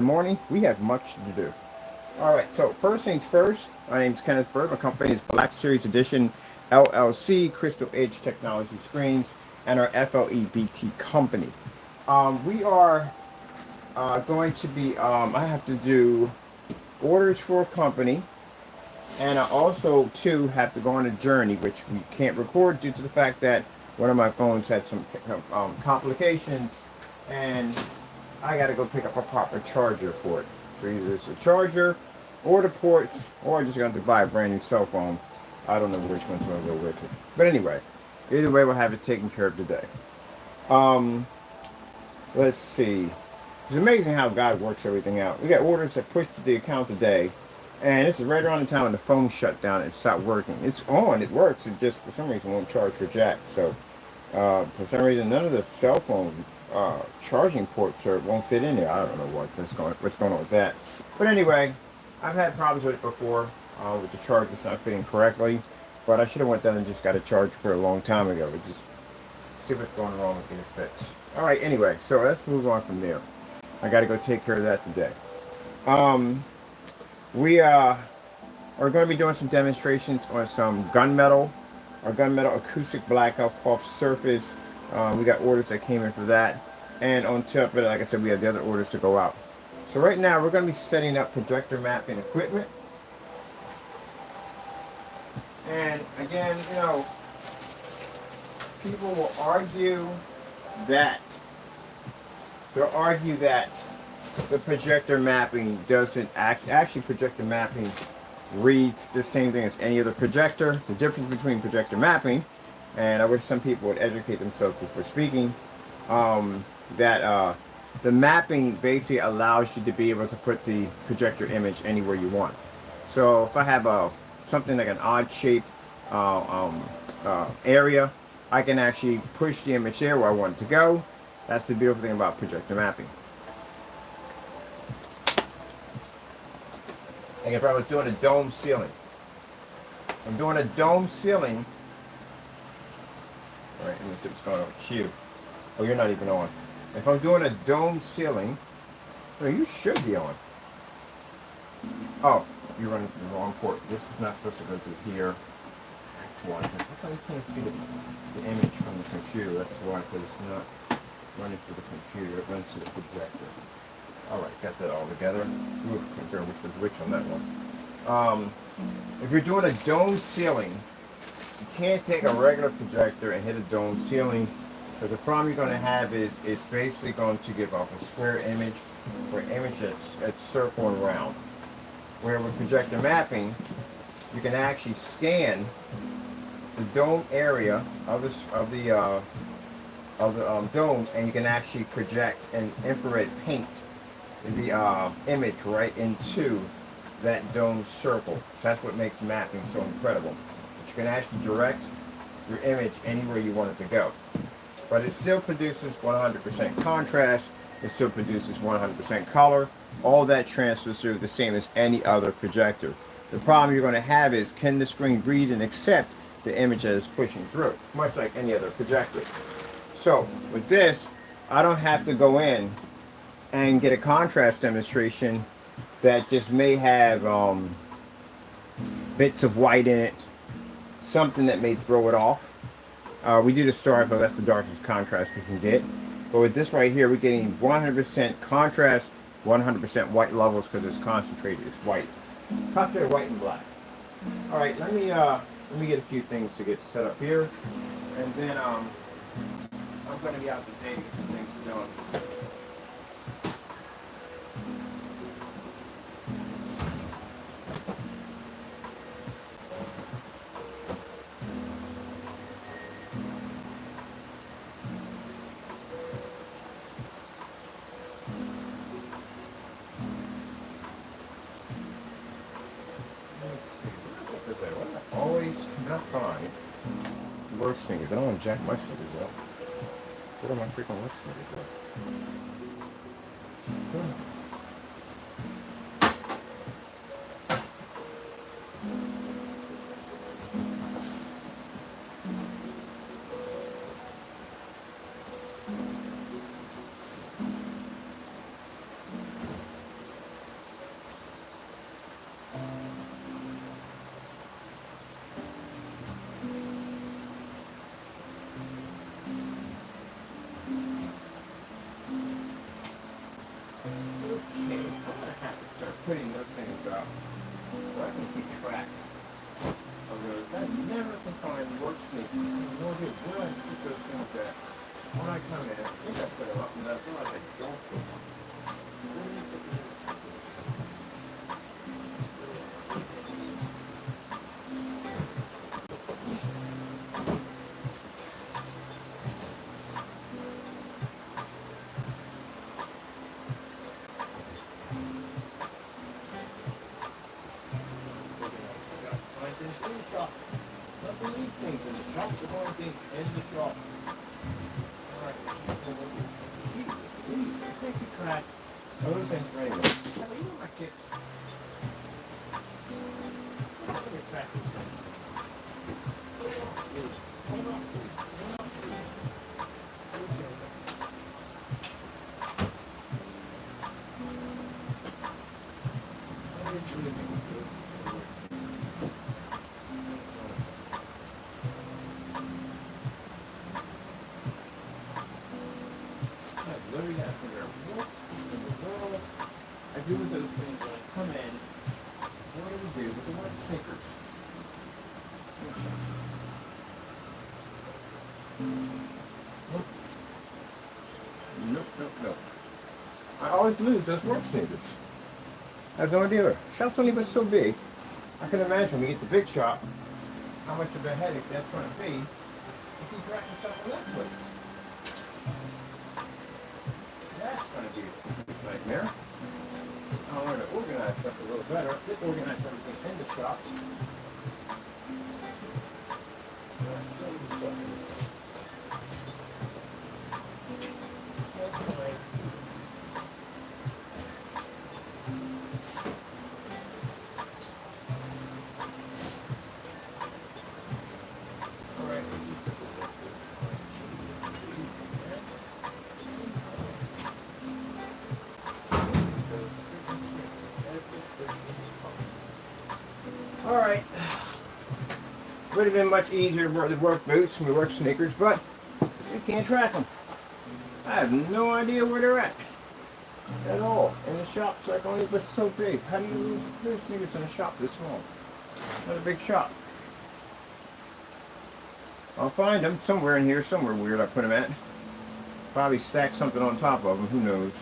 Morning, we have much to do. All right, so first things first, my name is Kenneth Bird. My company is Black Series Edition LLC, Crystal Edge Technology Screens, and our FLEBT company. We are going to be, I have to do orders for a company, and I also, too, have to go on a journey, which we can't record due to the fact that one of my phones had some complications, and I gotta go pick up a proper charger for it. So either it's a charger, or the ports, or I just got to buy a brand new cell phone. I don't know which one's gonna go with it. But anyway, either way, we'll have it taken care of today. Um, let's see. It's amazing how God works everything out. We got orders that pushed to the account today, and this is right around the time when the phone shut down and stopped working. It's on, it works, it just for some reason won't charge for jack. So for some reason, none of the cell phone charging ports won't fit in there. I don't know what's going on with that. But anyway, I've had problems with it before with the chargers not fitting correctly. But I should have went down and just got a charger for a long time ago. But just see what's going wrong with it fits. All right. Anyway, so let's move on from there. I got to go take care of that today. We are going to be doing some demonstrations on some gunmetal. Our gunmetal acoustic blackout cloth surface. We got orders that came in for that. And on top of it, like I said, we have the other orders to go out. So right now, we're going to be setting up projector mapping equipment. And again, people will argue that, the projector mapping doesn't actually projector mapping reads the same thing as any other projector. The difference between projector mapping, and I wish some people would educate themselves before speaking, that the mapping basically allows you to be able to put the projector image anywhere you want. So if I have something like an odd shape area, I can actually push the image there where I want it to go. That's the beautiful thing about projector mapping. Like if I was doing a dome ceiling. I'm doing a dome ceiling. Alright, let me see what's going on with you. Oh, you're not even on. If I'm doing a dome ceiling, well, you should be on. Oh, you're running through the wrong port. This is not supposed to go through here. How come you can't see the image from the computer? That's why, because it's not running through the computer. It runs through the projector. Alright, got that all together. Ooh, can't remember which was which on that one. If you're doing a dome ceiling, you can't take a regular projector and hit a dome ceiling, because the problem you're going to have is it's basically going to give off a square image or an image that's circling around. Where with projector mapping, you can actually scan the dome area of the dome, and you can actually project an infrared paint the image right into that dome circle. So that's what makes mapping so incredible. But you can actually direct your image anywhere you want it to go. But it still produces 100% contrast. It still produces 100% color. All that transfers through the same as any other projector. The problem you're going to have is, can the screen read and accept the image that is pushing through? Much like any other projector. So with this, I don't have to go in and get a contrast demonstration that just may have bits of white in it, something that may throw it off. We do the star, so that's the darkest contrast we can get. But with this right here, we're getting 100% contrast, 100% white levels, because it's concentrated. It's white, concentrated white and black. All right, let me get a few things to get set up here, and then I'm going to be out today to get some things done. Always cannot find the worst fingers. I don't want to jack my fingers up. What are my freaking worst fingers up? Okay, I'm gonna have to start putting those things up so I can keep track of those. I never can find work sneakers. I have no idea where I stick those things at. When I come in, I think I put them up, and I realize I don't put them. Where do you put these sneakers? Not these things in the shop, the only thing in the shop. Alright, please, I think you crack those things right away. How do you want my kicks? I'm going to crack these things. Hold on, please. Hold on, please. Literally have to figure out what in the world I do with those things when I come in. What do we do with the white sneakers? Nope. I always lose those work sneakers. I have no idea. Shop's only but so big. I can imagine when we get the big shop, how much of a headache that's going to be if you drag yourself in that place. That's going to be a nightmare. I want to organize stuff a little better. Organize everything in the shop. Alright, would have been much easier to wear the work boots and the work sneakers, but you can't track them. I have no idea where they're at all. And the shop's like only but so big. How do you lose pair of sneakers in a shop this small? Not a big shop. I'll find them somewhere in here, somewhere weird I put them at. Probably stack something on top of them, who knows.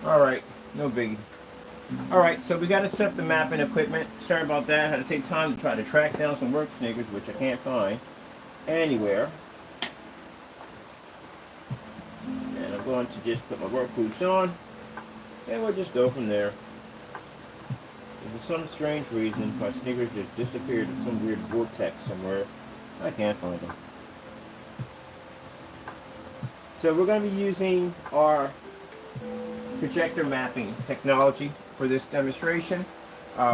Alright, no biggie. Alright, so we got to set up the mapping equipment. Sorry about that. I had to take time to try to track down some work sneakers, which I can't find anywhere. And I'm going to just put my work boots on, and we'll just go from there. And for some strange reason, my sneakers just disappeared in some weird vortex somewhere. I can't find them. So we're going to be using our projector mapping technology for this demonstration.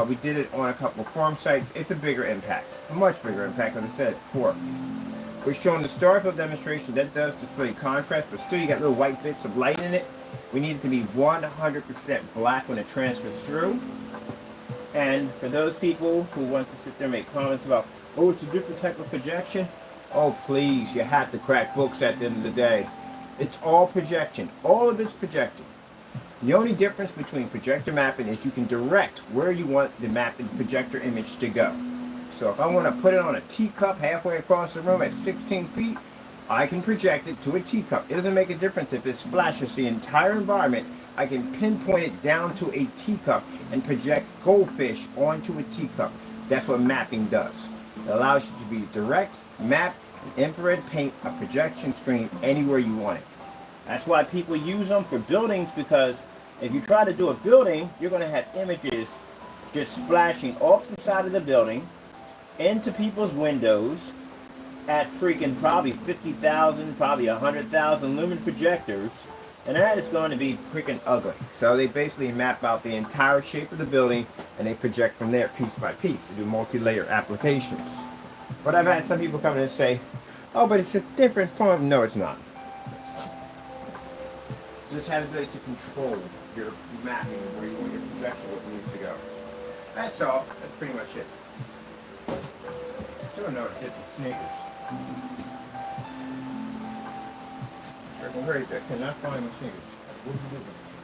We did it on a couple of forum sites. It's a bigger impact, a much bigger impact, as I said before. We're showing the Starfield demonstration that does display contrast, but still you got little white bits of light in it. We need it to be 100% black when it transfers through. And for those people who want to sit there and make comments about, oh, it's a different type of projection, oh please, you have to crack books at the end of the day. It's all projection. All of it's projection. The only difference between projector mapping is you can direct where you want the mapping projector image to go. So if I want to put it on a teacup halfway across the room at 16 feet, I can project it to a teacup. It doesn't make a difference if it splashes the entire environment. I can pinpoint it down to a teacup and project goldfish onto a teacup. That's what mapping does. It allows you to be direct, map, and infrared paint a projection screen anywhere you want it. That's why people use them for buildings, because if you try to do a building, you're going to have images just splashing off the side of the building into people's windows at freaking probably 50,000, probably 100,000 lumen projectors, and that is going to be freaking ugly. So they basically map out the entire shape of the building and they project from there piece by piece to do multi-layer applications. But I've had some people come in and say, oh, but it's a different form. No, it's not. Just has the ability to control your mapping where you want your projection, what needs to go. That's all. That's pretty much it. Still know to hit the sneakers. Freaking crazy. I cannot find my sneakers.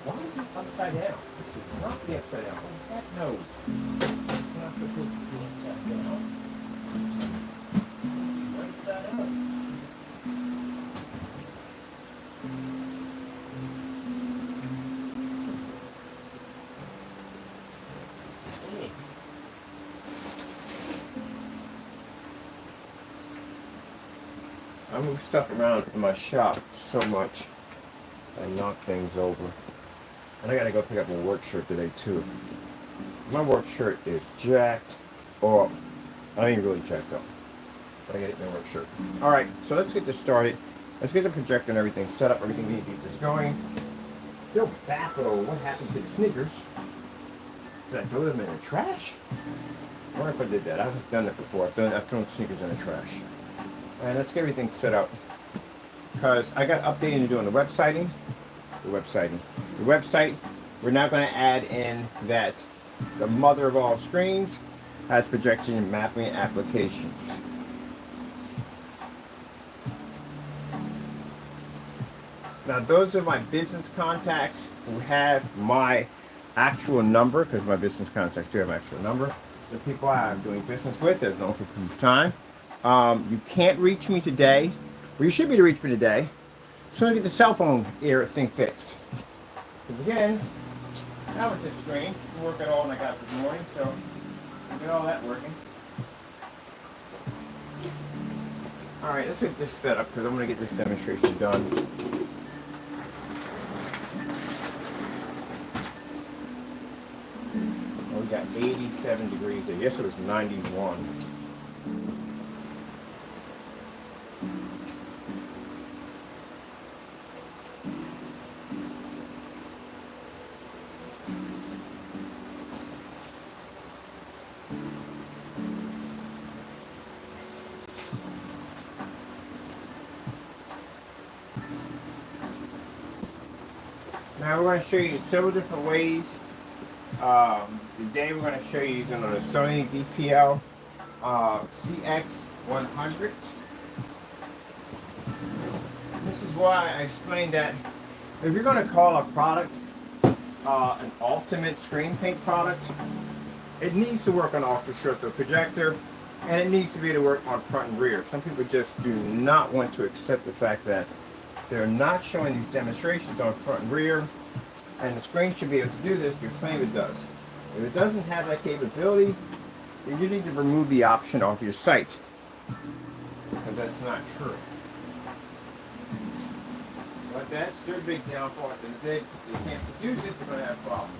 Why is this upside down? This should not be upside down. Oh, heck no. It's not supposed to be upside down. Right side up. Hey. I move stuff around in my shop so much. I knock things over. And I gotta go pick up my work shirt today too. My work shirt is jacked up. I ain't really jacked up. But I gotta get my work shirt. Alright, so let's get this started. Let's get the projector and everything set up, everything we need to get this going. Still baffled over what happened to the sneakers. Did I throw them in the trash? I wonder if I did that. I've done that before. I've thrown sneakers in the trash. And let's get everything set up. Because I got updating to do on the website. The website, we're now going to add in that the mother of all screens has projection and mapping applications. Now those are my business contacts who have my actual number, because my business contacts do have my actual number. The people I'm doing business with, there's no for proof time. You can't reach me today. Well, you should be able to reach me today. So I get the cell phone thing fixed. Because again, that was just strange. Didn't work at all when I got up this morning, so we get all that working. Alright, let's get this set up because I'm going to get this demonstration done. Oh, we got 87 degrees there. Yes, it was 91. Now we're going to show you several different ways. Today we're going to show you the Sony DPL CX100. This is why I explained that if you're going to call a product an ultimate screen paint product, it needs to work on ultra short throw projector, and it needs to be able to work on front and rear. Some people just do not want to accept the fact that they're not showing these demonstrations on front and rear, and the screen should be able to do this. You claim it does. If it doesn't have that capability, then you need to remove the option off your site, because that's not true. But that's their big downfall. If they can't produce it, they're going to have problems.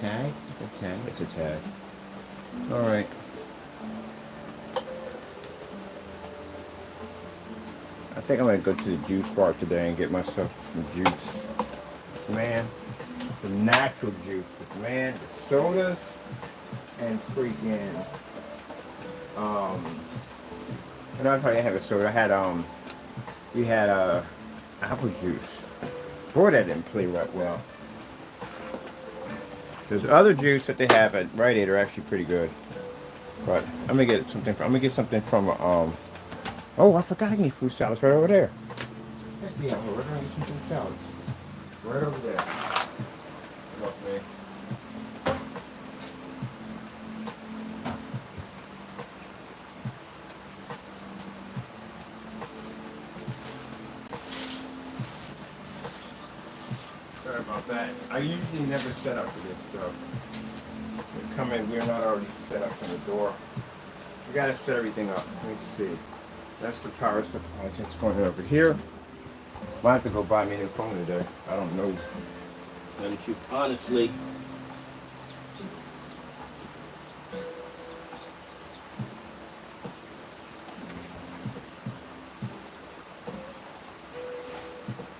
Tag? A tag? It's a tag. Alright. I think I'm going to go to the juice bar today and get myself some juice. Man, the natural juice. Man, the sodas and freaking I know if I have a soda. I had we had apple juice. Boy, that didn't play right well. There's other juice that they have at Rite Aid are actually pretty good. But I'm gonna get something from oh, I forgot I can eat fruit salads right over there. Yeah, we're gonna eat some fruit salads. Right over there. Look, man. Sorry about that. I usually never set up for this stuff. We come in, we're not already set up on the door. We gotta set everything up. Let me see. That's the power supply. It's going over here. Might have to go buy me a new phone today. I don't know. Honestly.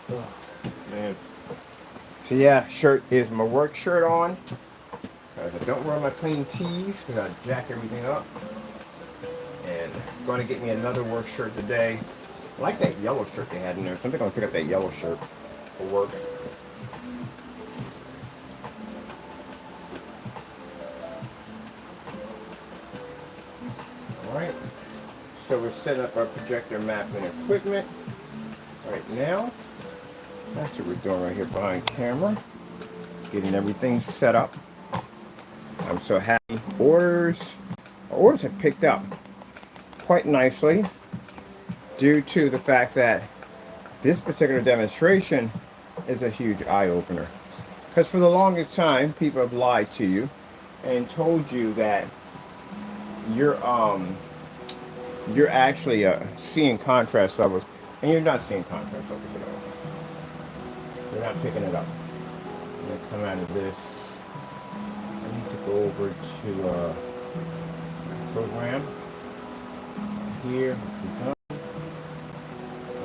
Oh, man. So yeah, shirt is my work shirt on. I don't wear my clean tees because I jack everything up. And Going to get me another work shirt today. I like that yellow shirt they had in there. So I'm going to pick up that yellow shirt for work. Alright. So we're setting up our projector mapping equipment right now. That's what we're doing right here behind camera. Getting everything set up. I'm so happy. Orders have picked up quite nicely due to the fact that this particular demonstration is a huge eye-opener. Because for the longest time, people have lied to you and told you that you're actually seeing contrast levels, and you're not seeing contrast levels at all. You're not picking it up. I'm going to come out of this. I need to go over to program here.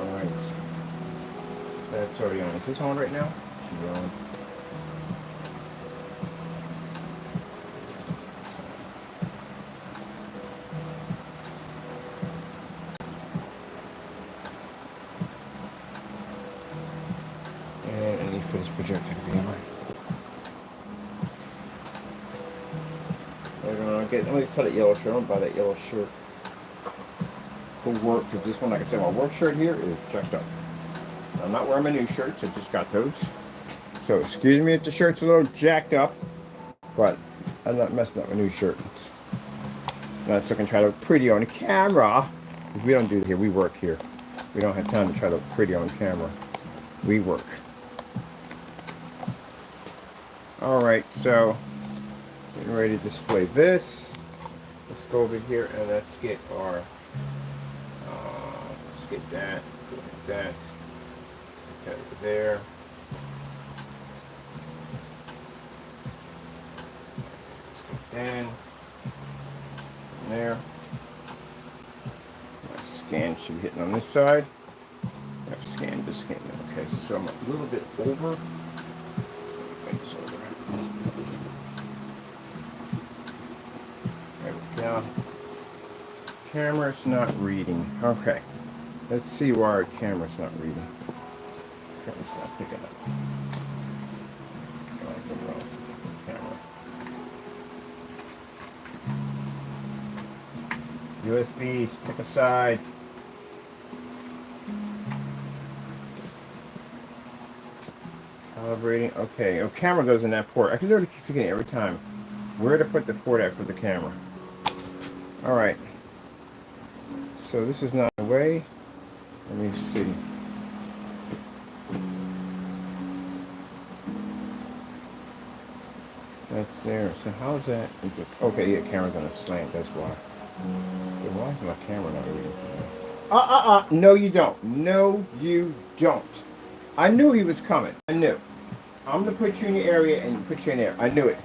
Alright. That's already on. Is this on right now? She's on. And I need for this projector to be on. I'm going to tell that yellow shirt. I'm going to buy that yellow shirt for work, because this one, like I said, my work shirt here is checked up. I'm not wearing my new shirts. I just got those. So excuse me if the shirt's a little jacked up, but I'm not messing up my new shirt. I'm not looking to try to look pretty on camera. We don't do it here. We work here. We don't have time to try to look pretty on camera. We work. Alright, so getting ready to display this. Let's go over here and let's get our let's get that, like that, put that over there. Let's get that in there. My scan should be hitting on this side. Scan, just scan. Okay, so I'm a little bit over. There we go. Camera's not reading. Okay. Let's see why our camera's not reading. Camera's not picking up. Camera. USBs, pick a side. Calibrating. Okay, oh, camera goes in that port. I can literally keep forgetting every time where to put the port at for the camera. Alright. So this is not away. Let me see. That's there. So how's that? It's a, okay, yeah, camera's on a slant. That's why. So why is my camera not reading? No, you don't. No, you don't. I knew he was coming. I knew. I'm going to put you in the area and put you in there. I knew it.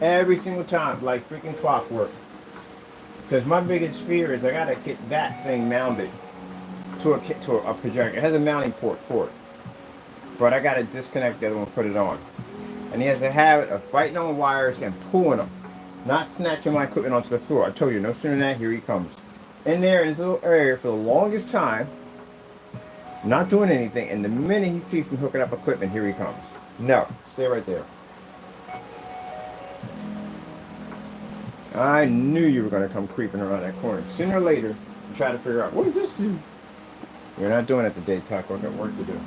Every single time, like freaking clockwork. Because my biggest fear is I got to get that thing mounted to a projector. It has a mounting port for it. But I got to disconnect the other one and put it on. And he has a habit of biting on wires and pulling them. Not snatching my equipment onto the floor. I told you, no sooner than that, here he comes. In there in this little area for the longest time. Not doing anything, and the minute he sees me hooking up equipment, here he comes. No, stay right there. I knew you were going to come creeping around that corner. Sooner or later, you try to figure out, what does this do? You're not doing it today, Taco. I've got work to do.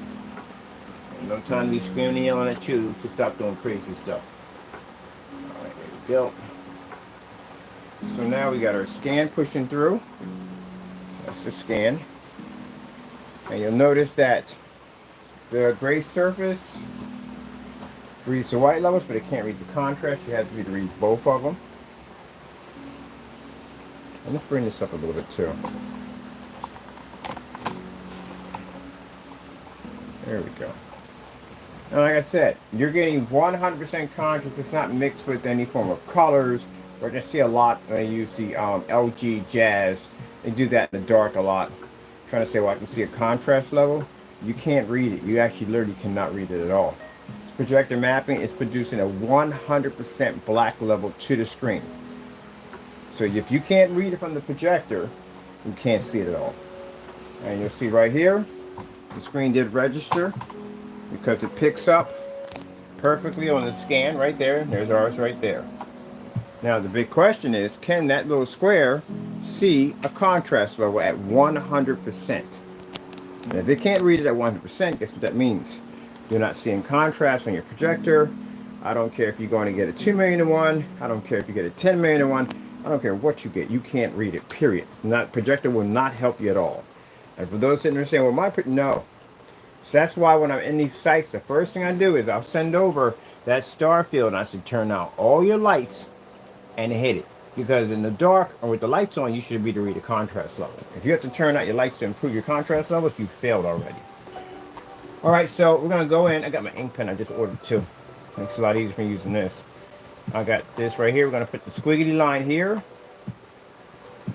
And no time to be screaming and yelling at you to stop doing crazy stuff. Alright, there we go. So now we got our scan pushing through. That's the scan. And you'll notice that the gray surface reads the white levels, but it can't read the contrast. You have to read both of them. And let's bring this up a little bit too. There we go. And like I said, you're getting 100% contrast. It's not mixed with any form of colors. We're going to see a lot when I use the LG Jazz. They do that in the dark a lot. Trying to say, well, I can see a contrast level. You can't read it. You actually literally cannot read it at all. This projector mapping is producing a 100% black level to the screen. So if you can't read it from the projector, you can't see it at all. And you'll see right here, the screen did register because it picks up perfectly on the scan right there. There's ours right there. Now the big question is, can that little square see a contrast level at 100%? And if it can't read it at 100%, guess what that means? You're not seeing contrast on your projector. I don't care if you're going to get a 2 million to 1. I don't care if you get a 10 million to 1. I don't care what you get. You can't read it, period. Projector will not help you at all. And for those sitting there saying, well, no. So that's why when I'm in these sites, the first thing I do is I'll send over that star field and I say, turn out all your lights and hit it. Because in the dark or with the lights on, you should be able to read a contrast level. If you have to turn out your lights to improve your contrast levels, you failed already. All right, so we're going to go in. I got my ink pen. I just ordered 2. Makes it a lot easier for using this. I got this right here. We're going to put the squiggly line here.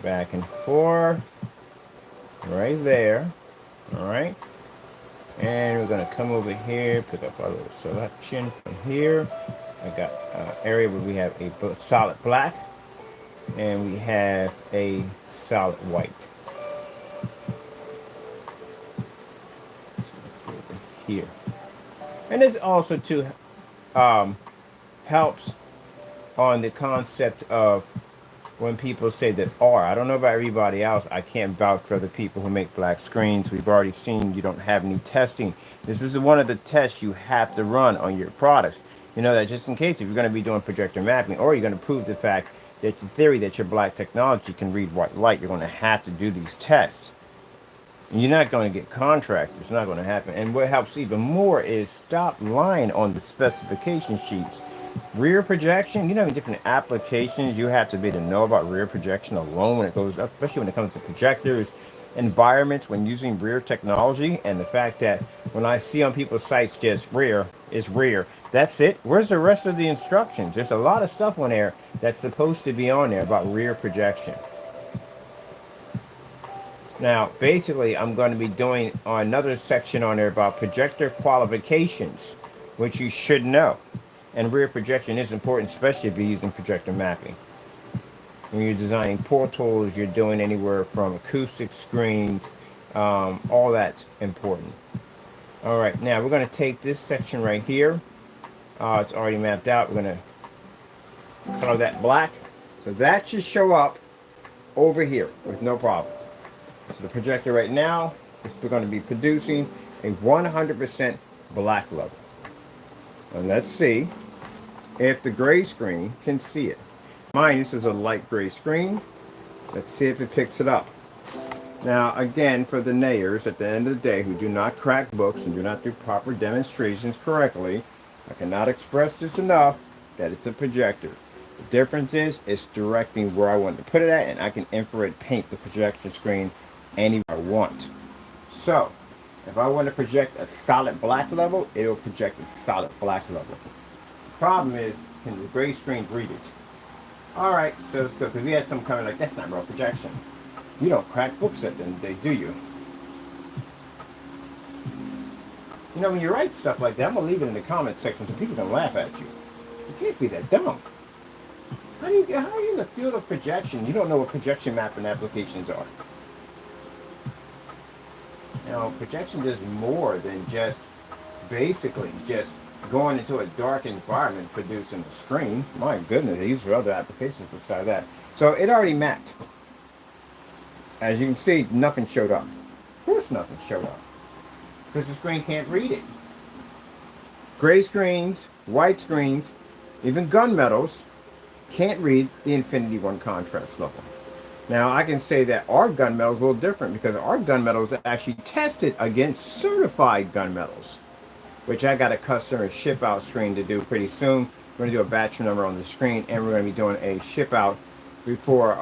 Back and forth. Right there. All right. And we're going to come over here, pick up our little selection from here. I got an area where we have a solid black. And we have a solid white. So let's go over here. And this also too helps on the concept of when people say that I don't know about everybody else. I can't vouch for other people who make black screens. We've already seen you don't have any testing. This is one of the tests you have to run on your products. You know that just in case if you're going to be doing projector mapping or you're going to prove the fact that the theory that your black technology can read white light, you're going to have to do these tests. And you're not going to get contract. It's not going to happen. And what helps even more is stop lying on the specification sheets. Rear projection, you know, different applications you have to be to know about rear projection alone when it goes up, especially when it comes to projectors, environments when using rear technology, and the fact that when I see on people's sites just rear is rear. That's it. Where's the rest of the instructions? There's a lot of stuff on there that's supposed to be on there about rear projection. Now, basically, I'm going to be doing another section on there about projector qualifications, which you should know. And rear projection is important, especially if you're using projector mapping. When you're designing portals, you're doing anywhere from acoustic screens, all that's important. All right, now we're going to take this section right here. It's already mapped out. We're going to color that black. So that should show up over here with no problem. So the projector right now is going to be producing a 100% black level. And let's see if the gray screen can see it. Mine, this is a light gray screen. Let's see if it picks it up. Now, again, for the nayers at the end of the day who do not crack books and do not do proper demonstrations correctly, I cannot express this enough that it's a projector. The difference is it's directing where I want to put it at, and I can infrared paint the projection screen anywhere I want. So, if I want to project a solid black level, it'll project a solid black level. The problem is, can the gray screen read it? Alright, so let's go, because we had some comment like, that's not real projection. You don't crack books at the end of the day, do you? You know, when you write stuff like that, I'm going to leave it in the comment section so people don't laugh at you. You can't be that dumb. How are you in the field of projection? You don't know what projection mapping applications are. You know, projection does more than just basically just going into a dark environment producing a screen. My goodness, they use for other applications besides that. So it already mapped. As you can see, nothing showed up. Of course nothing showed up. Because the screen can't read it. Gray screens, white screens, even gunmetals can't read the Infinity 1 contrast level. Now I can say that our gunmetal is a little different because our gunmetal is actually tested against certified gunmetals, which I got a customer ship out screen to do pretty soon. We're going to do a batch number on the screen, and we're going to be doing a ship out before,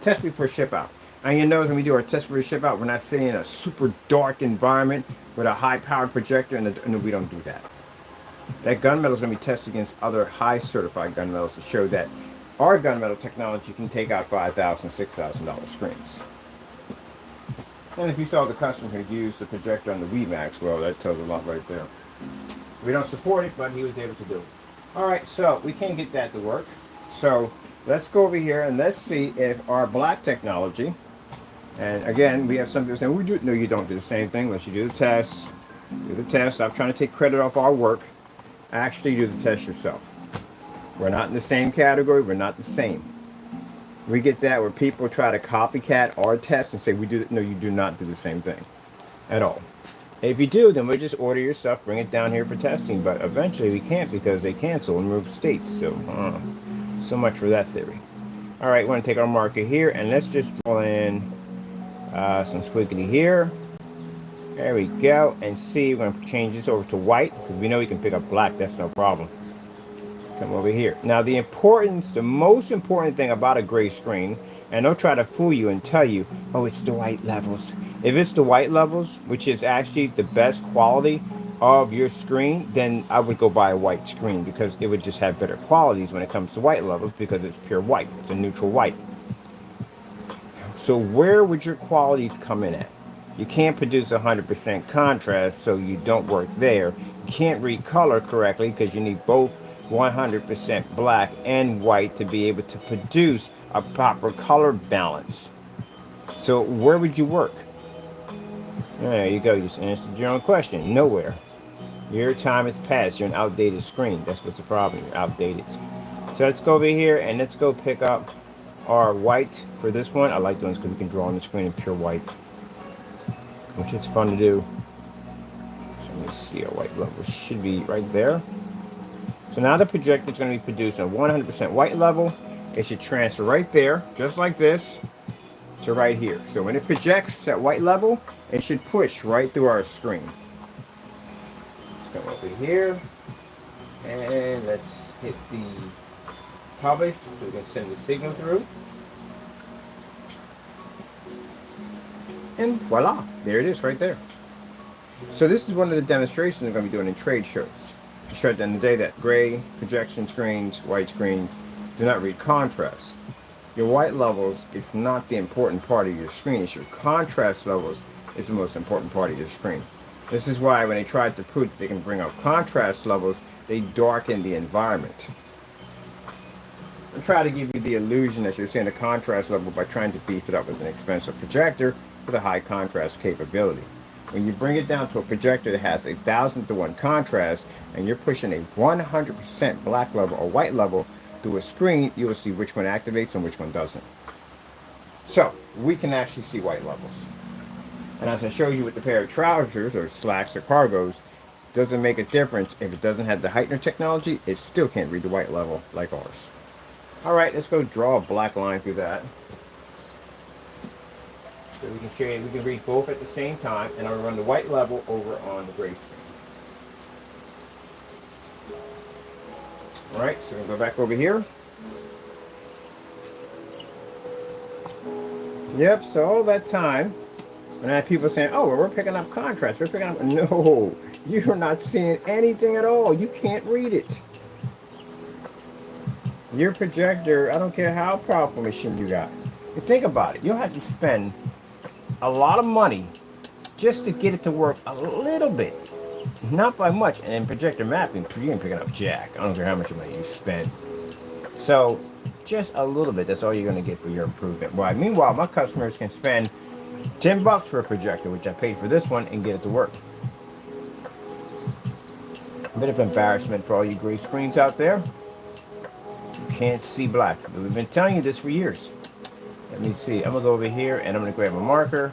test before ship out. And you notice when we do our test before ship out, we're not sitting in a super dark environment with a high powered projector, and we don't do that. That gunmetal is going to be tested against other high certified gunmetals to show that our gunmetal technology can take out $5,000, $6,000 screens. And if you saw the customer who used the projector on the WeMax, well, that tells a lot right there. We don't support it, but he was able to do it. All right, so we can't get that to work. So let's go over here and let's see if our black technology, and again, we have some people saying, we do, no, you don't do the same thing unless you do the test. Do the test. I'm trying to take credit off our work. Actually do the test yourself. We're not in the same category. We're not the same. We get that where people try to copycat our test and say, we do, no, you do not do the same thing at all. If you do, then we just order your stuff, bring it down here for testing. But eventually we can't because they cancel and move states. So much for that theory. All right, we want to take our marker here and let's just draw in some squiggly here. There we go. And see, we're going to change this over to white because we know we can pick up black. That's no problem. Come over here. Now, the most important thing about a gray screen, and don't try to fool you and tell you, oh, it's the white levels. If it's the white levels, which is actually the best quality of your screen, then I would go buy a white screen because it would just have better qualities when it comes to white levels because it's pure white. It's a neutral white. So where would your qualities come in at? You can't produce 100% contrast, so you don't work there. You can't read color correctly because you need both 100% black and white to be able to produce a proper color balance. So where would you work? There you go. You just answered your own question. Nowhere. Your time has passed. You're an outdated screen. That's what's the problem. You're outdated. So let's go over here and let's go pick up our white for this one. I like those because we can draw on the screen in pure white, which is fun to do. So let me see, our white level should be right there. So now the projector is going to be producing a 100% white level. It should transfer right there, just like this, to right here. So when it projects that white level, it should push right through our screen. Let's come over here, and let's hit the publish so we can send the signal through. And voila, there it is right there. So this is one of the demonstrations I'm going to be doing in trade shows. To show at the end of the day that gray projection screens, white screens, do not read contrast. Your white levels is not the important part of your screen. It's your contrast levels is the most important part of your screen. This is why when they tried to prove that they can bring up contrast levels, they darken the environment. And try to give you the illusion that you're seeing a contrast level by trying to beef it up with an expensive projector with a high contrast capability. When you bring it down to a projector that has 1,000-to-1 contrast and you're pushing a 100% black level or white level through a screen, you will see which one activates and which one doesn't. So we can actually see white levels. And as I showed you with the pair of trousers or slacks or cargos, doesn't make a difference. If it doesn't have the heightener technology, it still can't read the white level like ours. All right, let's go draw a black line through that. So we can show you, we can read both at the same time, and I'm going to run the white level over on the gray screen. All right, so we're going to go back over here. Yep, so all that time, and I have people saying, oh, well, we're picking up contrast, we're picking up, no, you're not seeing anything at all. You can't read it. Your projector, I don't care how powerful machine you got. You think about it, you'll have to spend a lot of money just to get it to work a little bit, not by much. And in projector mapping, you ain't picking up jack. I don't care how much money you spend. So just a little bit, that's all you're going to get for your improvement. Well, meanwhile, my customers can spend $10 for a projector, which I paid for this one, and get it to work. A bit of embarrassment for all you gray screens out there. You can't see black. We've been telling you this for years. Let me see. I'm going to go over here and I'm going to grab a marker.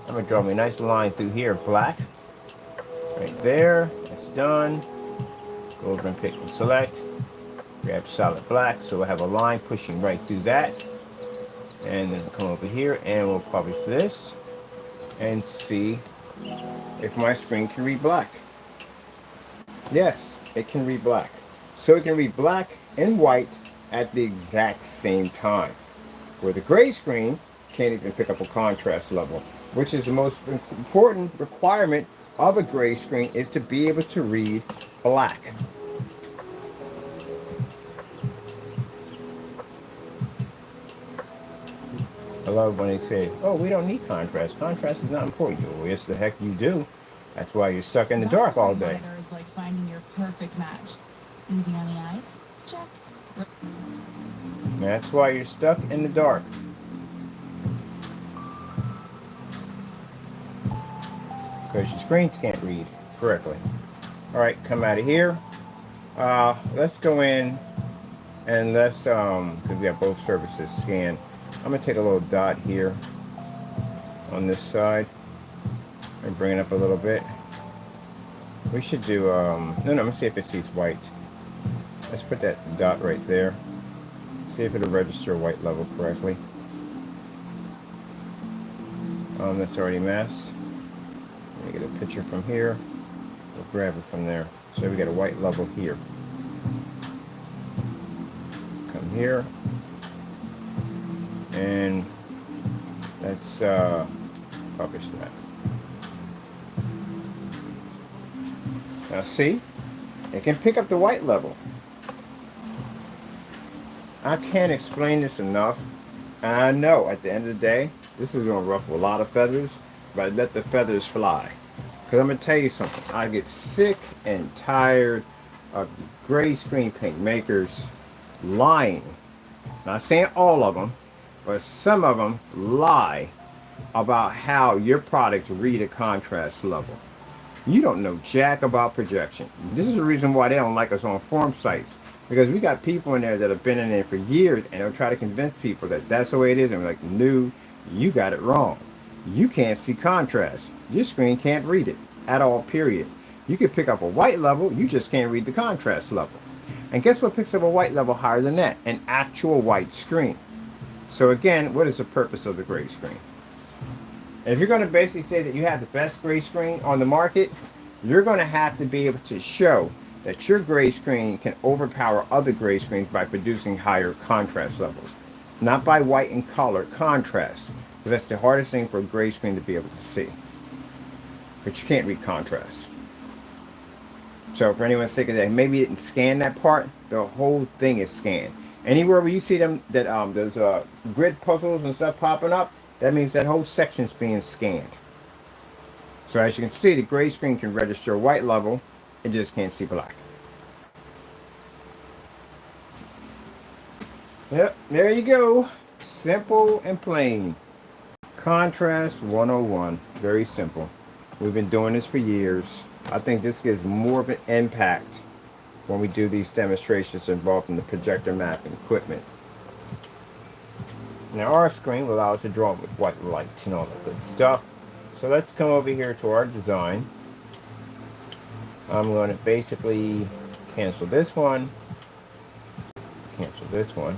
I'm going to draw me a nice line through here, black. Right there. That's done. Go over and pick and select. Grab solid black. So we'll have a line pushing right through that. And then we'll come over here and we'll publish this. And see if my screen can read black. Yes, it can read black. So it can read black and white at the exact same time. Where the gray screen can't even pick up a contrast level, which is the most important requirement of a gray screen, is to be able to read black. I love when they say, oh, we don't need contrast. Contrast is not important. Well, yes, the heck you do. That's why you're stuck in the dark all day. Monitor is like finding your perfect match. Easy on the eyes? Check. And that's why you're stuck in the dark. Because your screens can't read correctly. Alright, come out of here. Let's go in and let's, because we have both surfaces scanned. I'm going to take a little dot here on this side and bring it up a little bit. We should do, no, I'm going to see if it sees white. Let's put that dot right there. See if it'll register white level correctly. That's already masked. Let me get a picture from here. We'll grab it from there. So we got a white level here. Come here. And let's publish that. Now see, it can pick up the white level. I can't explain this enough. I know at the end of the day, this is going to ruffle a lot of feathers, but let the feathers fly. Because I'm going to tell you something. I get sick and tired of gray screen paint makers lying. Not saying all of them, but some of them lie about how your products read a contrast level. You don't know jack about projection. This is the reason why they don't like us on forum sites. Because we got people in there that have been in there for years and they'll try to convince people that that's the way it is. And we're like, no, you got it wrong. You can't see contrast. Your screen can't read it at all, period. You can pick up a white level, you just can't read the contrast level. And guess what picks up a white level higher than that? An actual white screen. So again, what is the purpose of the gray screen? And if you're going to basically say that you have the best gray screen on the market, you're going to have to be able to show that your gray screen can overpower other gray screens by producing higher contrast levels. Not by white and color contrast. Because that's the hardest thing for a gray screen to be able to see. But you can't read contrast. So for anyone thinking that maybe it didn't scan that part, the whole thing is scanned. Anywhere where you see them, that there's grid puzzles and stuff popping up, that means that whole section's being scanned. So as you can see, the gray screen can register a white level, it just can't see black. Yep, there you go. Simple and plain. Contrast 101. Very simple. We've been doing this for years. I think this gives more of an impact when we do these demonstrations involving the projector mapping equipment. Now our screen will allow us to draw with white lights and all that good stuff. So let's come over here to our design. I'm going to basically cancel this one, cancel this one,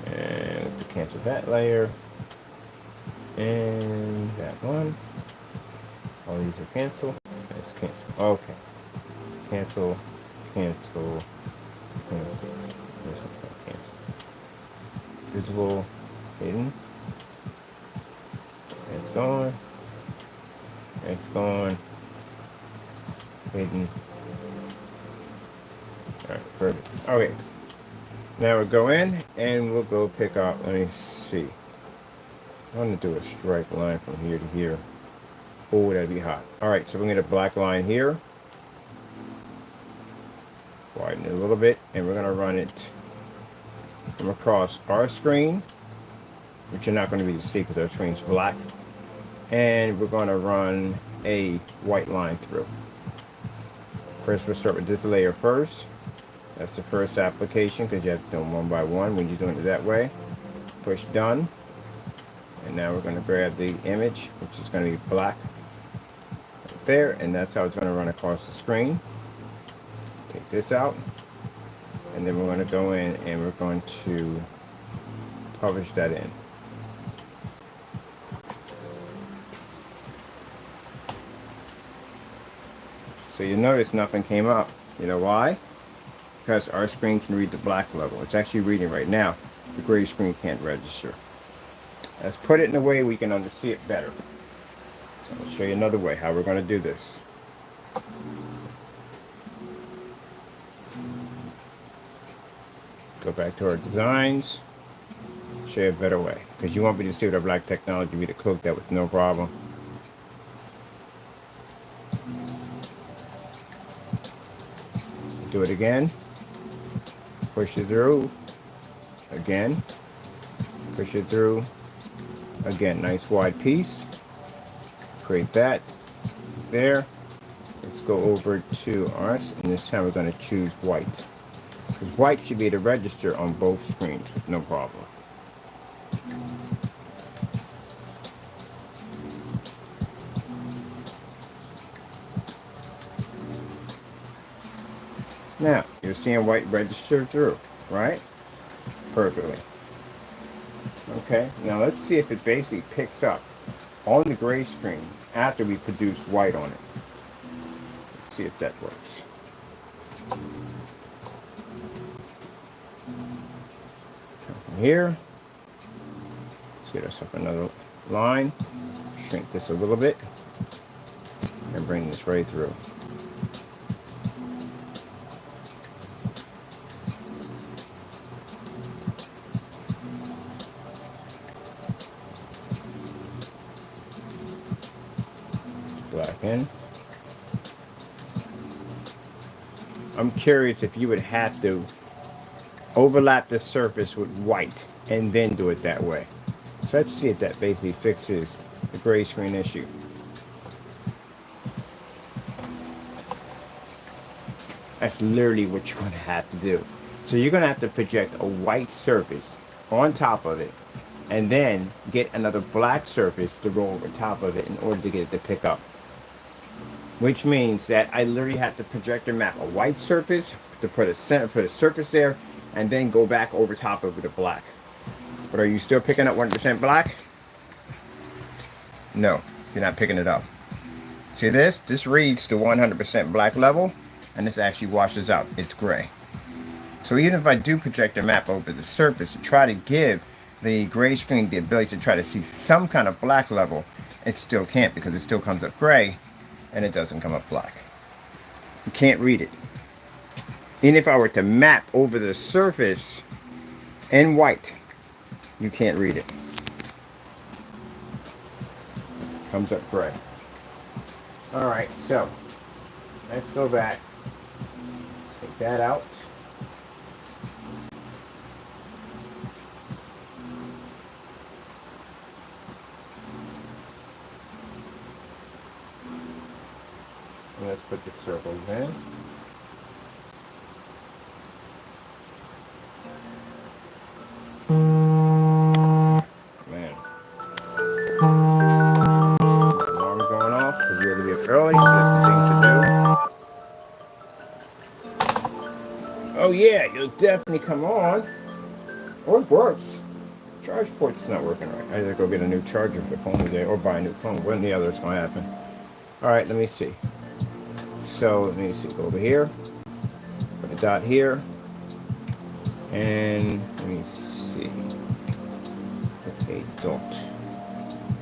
and let's cancel that layer, and that one. All these are canceled. Let's cancel. Okay. Cancel, cancel, cancel. This one's not canceled. Visible, hidden. It's gone. It's gone. Hidden. Alright, perfect. Okay. Now we'll go in and we'll go pick up, let me see. I want to do a strike line from here to here. Oh, that'd be hot. Alright, so we're going to get a black line here. Widen it a little bit, and we're going to run it from across our screen, which you're not going to be able to see because our screen's black. And we're going to run a white line through. First, we'll start with this layer first. That's the first application because you have to do them one by one when you're doing it that way. Push done. And now we're going to grab the image, which is going to be black right there, and that's how it's going to run across the screen. Take this out, and then we're going to go in and we're going to publish that in. So you notice nothing came up. You know why? Because our screen can read the black level. It's actually reading right now. The gray screen can't register. Let's put it in a way we can understand it better. So I'll show you another way how we're going to do this. Go back to our designs. Show you a better way. Because you want me to see with our black technology, we to cloak that with no problem. Do it again. Push it through. Again, push it through. Again, nice wide piece. Create that. There. Let's go over to ours, and this time we're going to choose white. Because white should be the register on both screens, no problem. Now, you're seeing white register through, right? Perfectly. Okay, now let's see if it basically picks up on the gray screen after we produce white on it. Let's see if that works. Come from here. Let's get us up another line. Shrink this a little bit. And bring this right through. Black in. I'm curious if you would have to overlap the surface with white and then do it that way. So let's see if that basically fixes the gray screen issue. That's literally what you're going to have to do. So you're going to have to project a white surface on top of it and then get another black surface to go over top of it in order to get it to pick up. Which means that I literally have to projector map a white surface to put a surface there, and then go back over top of it with a black. But are you still picking up 100% black? No, you're not picking it up. See this? This reads to 100% black level, and this actually washes out. It's gray. So even if I do projector map over the surface to try to give the gray screen the ability to try to see some kind of black level, it still can't, because it still comes up gray and it doesn't come up black. You can't read it. Even if I were to map over the surface in white, you can't read it. Comes up gray. Alright, so let's go back. Take that out. And let's put the circles in. Man. Alarm's going off because we're a little bit early. There's some things to do. Oh yeah, you'll definitely come on. Oh, it works. Charge port's not working right. I gotta go get a new charger for the phone today, or buy a new phone. One or the other is gonna happen. Alright, let me see. So let me see, go over here, put a dot here, and let me see, put a dot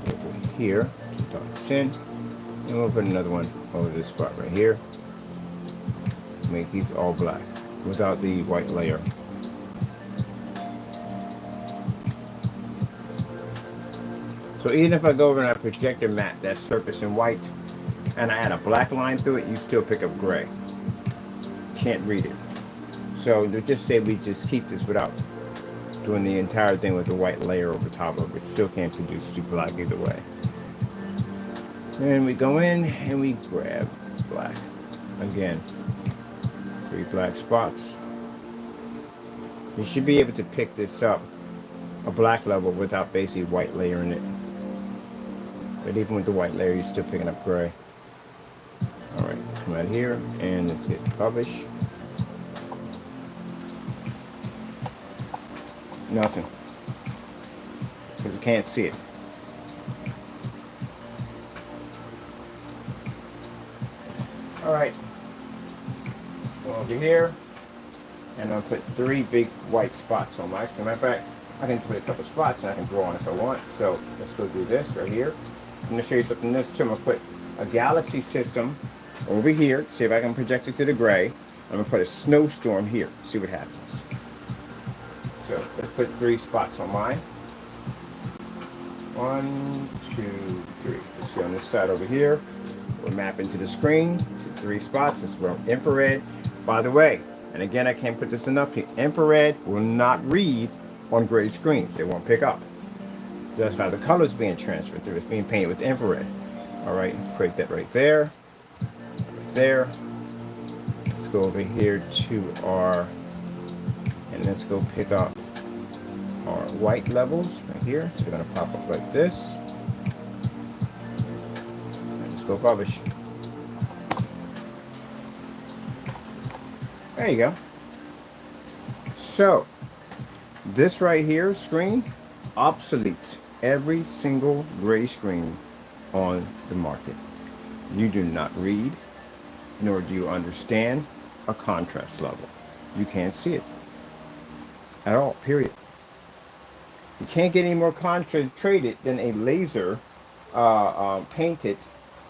over here, 2 dots in, and we'll put another one over this spot right here. Make these all black without the white layer. So even if I go over and I projector map that surface in white, and I add a black line through it, you still pick up gray. Can't read it. So to just say we just keep this without doing the entire thing with the white layer over top of it, still can't produce too black either way. And we go in and we grab black. Again, 3 black spots. You should be able to pick this up a black level without basically white layer in it. But even with the white layer, you're still picking up gray. Alright, come out here and let's hit publish. Nothing. Because I can't see it. Alright. Go over here. And I'll put 3 big white spots on my screen. Matter of fact, I can put a couple spots and I can draw on if I want. So let's go do this right here. I'm going to show you something else too. I'm going to put a galaxy system over here. See if I can project it to the gray. I'm going to put a snowstorm here. See what happens. So let's put 3 spots on mine. 1, 2, 3. Let's see on this side over here. We're mapping to the screen. 3 spots. This is infrared. By the way, and again, I can't put this enough here. Infrared will not read on gray screens. They won't pick up. That's how the color is being transferred through. It's being painted with infrared. All right, create that right there. Right there. Let's go over here to our, and let's go pick up our white levels right here. So they're going to pop up like this. And let's go publish. There you go. So this right here screen obsoletes every single gray screen on the market. You do not read, nor do you understand a contrast level. You can't see it at all, period. You can't get any more concentrated than a laser painted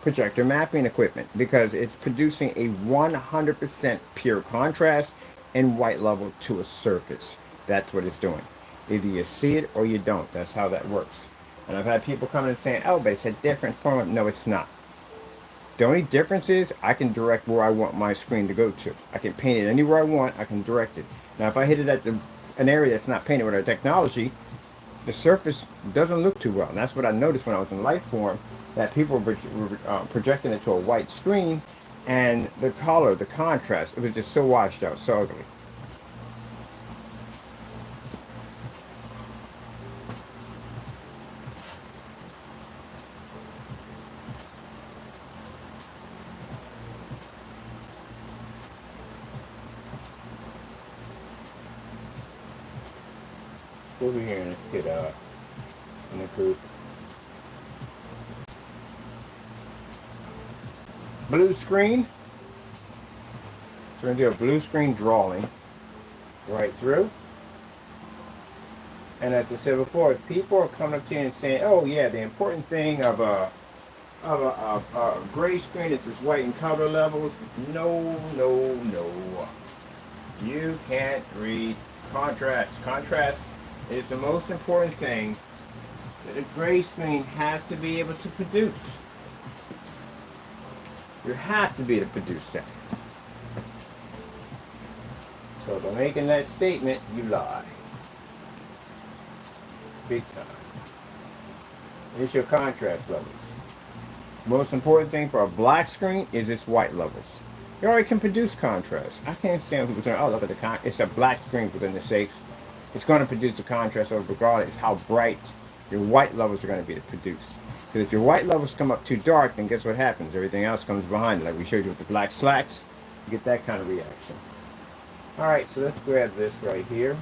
projector mapping equipment, because it's producing a 100% pure contrast and white level to a surface. That's what it's doing. Either you see it or you don't. That's how that works. And I've had people come in and saying, oh, but it's a different form. No, it's not. The only difference is I can direct where I want my screen to go to. I can paint it anywhere I want. I can direct it. Now, if I hit it at an area that's not painted with our technology, the surface doesn't look too well. And that's what I noticed when I was in light form, that people were projecting it to a white screen, and the color, the contrast, it was just so washed out, so ugly. Over here and let's get in the group. Blue screen. So we're going to do a blue screen drawing right through. And as I said before, people are coming up to you and saying, oh yeah, the important thing of a gray screen is its white and color levels. No, no, no. You can't read contrast. Contrast is the most important thing that a gray screen has to be able to produce. You have to be able to produce that. So by making that statement, you lie. Big time. It's your contrast levels. Most important thing for a black screen is its white levels. You already can produce contrast. I can't stand people saying, oh, look at the it's a black screen, for goodness sakes. It's going to produce a contrast over regardless how bright your white levels are going to be to produce. Because if your white levels come up too dark, then guess what happens? Everything else comes behind it. Like we showed you with the black slacks, you get that kind of reaction. Alright, so let's grab this right here.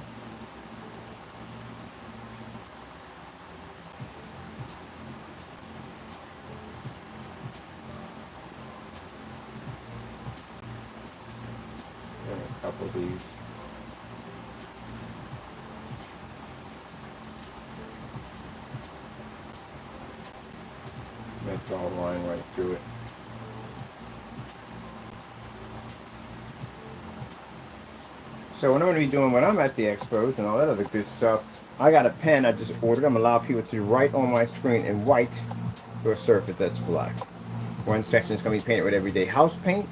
And a couple of these. Let's all line right through it. So what I'm going to be doing when I'm at the expos and all that other good stuff, I got a pen I just ordered. I'm going to allow people to write on my screen in white to a surface that's black. One section is going to be painted with everyday house paint,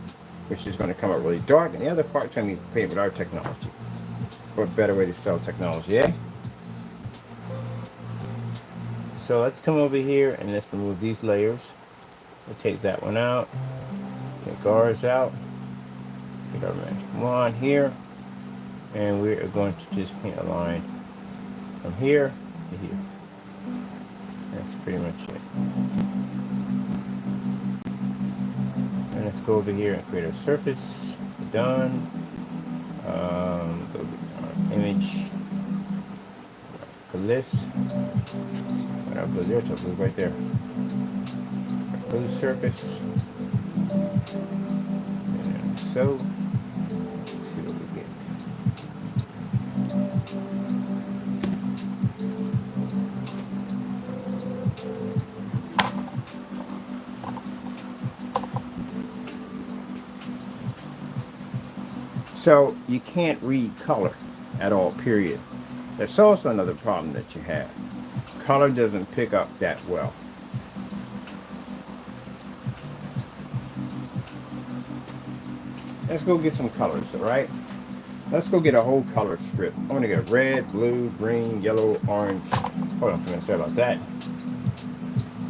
which is going to come out really dark, and the other part is going to be painted with our technology. What better way to sell technology, eh? So let's come over here and let's remove these layers. We'll take that one out. Take ours out. Get our magic wand here. And we are going to just paint a line from here to here. That's pretty much it. And let's go over here and create a surface. Done. Go get our image. List. What our blue there? It's a blue right there. Blue surface. And so, let's see what we get. So you can't read color at all, period. That's also another problem that you have. Color doesn't pick up that well. Let's go get some colors, all right? Let's go get a whole color strip. I want to get red, blue, green, yellow, orange. Hold on for a minute. Sorry about that.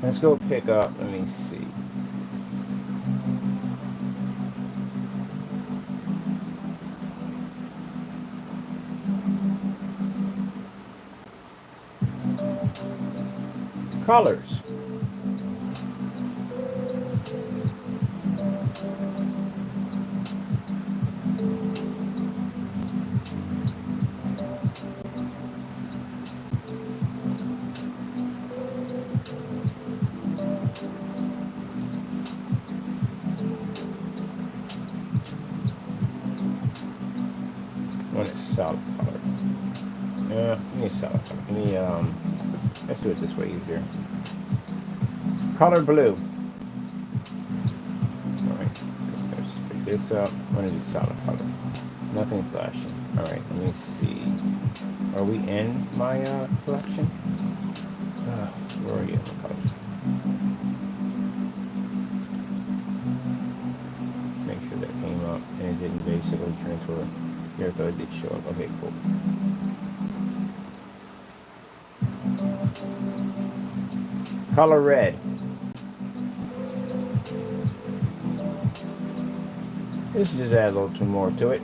Let's go pick up. Let me see. Colors. One is solid color. Yeah, I need solid color. I need, let's do it this way easier. Color blue. Alright, let's pick this up. One of these solid color. Nothing flashing. Alright, let me see. Are we in my collection? Where are you in the colors? Make sure that came up and it didn't basically turn into a. Here it goes, it did show up. Okay, cool. Color red. Let's just add a little more to it.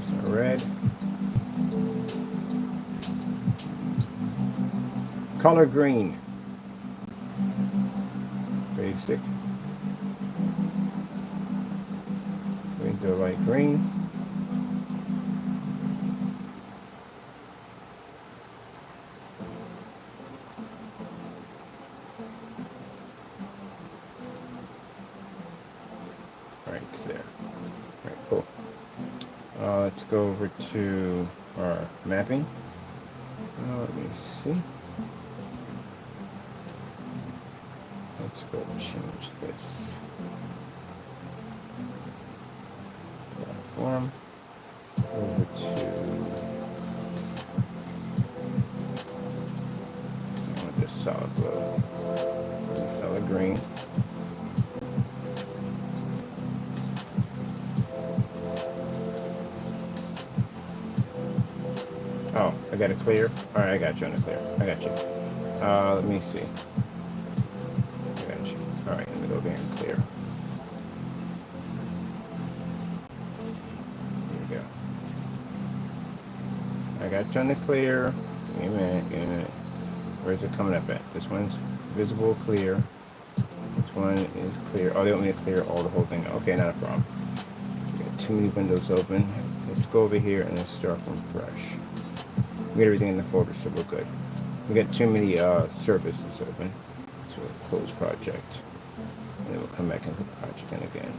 So red. Color green. Basic. We do light green. Right there. Right, cool. Let's go over to our mapping. Let me see. Let's go change this. Platform. Over to. I want this solid blue. Solid green. Oh, I got it clear. All right, I got you on the clear. I got you. Let me see. I got you. All right, let me go over here and clear. Here we go. I got you on the clear. Give me a minute. Give me a minute. Where's it coming up at? This one's visible, clear. This one is clear. Oh, they want me to clear all the whole thing. Okay, not a problem. We got too many windows open. Let's go over here and let's start from fresh. We got everything in the folder, so we're good. We got too many surfaces open, so we'll close project, and then we'll come back into project again.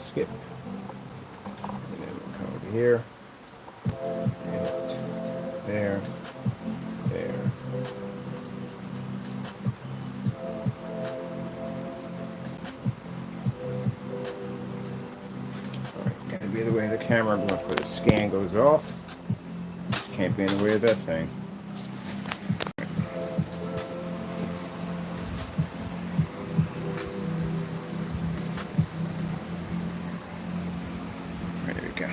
Skip, and then we'll come over here, and there, there. Be the way the camera before the scan goes off. Just can't be in the way of that thing. There we go.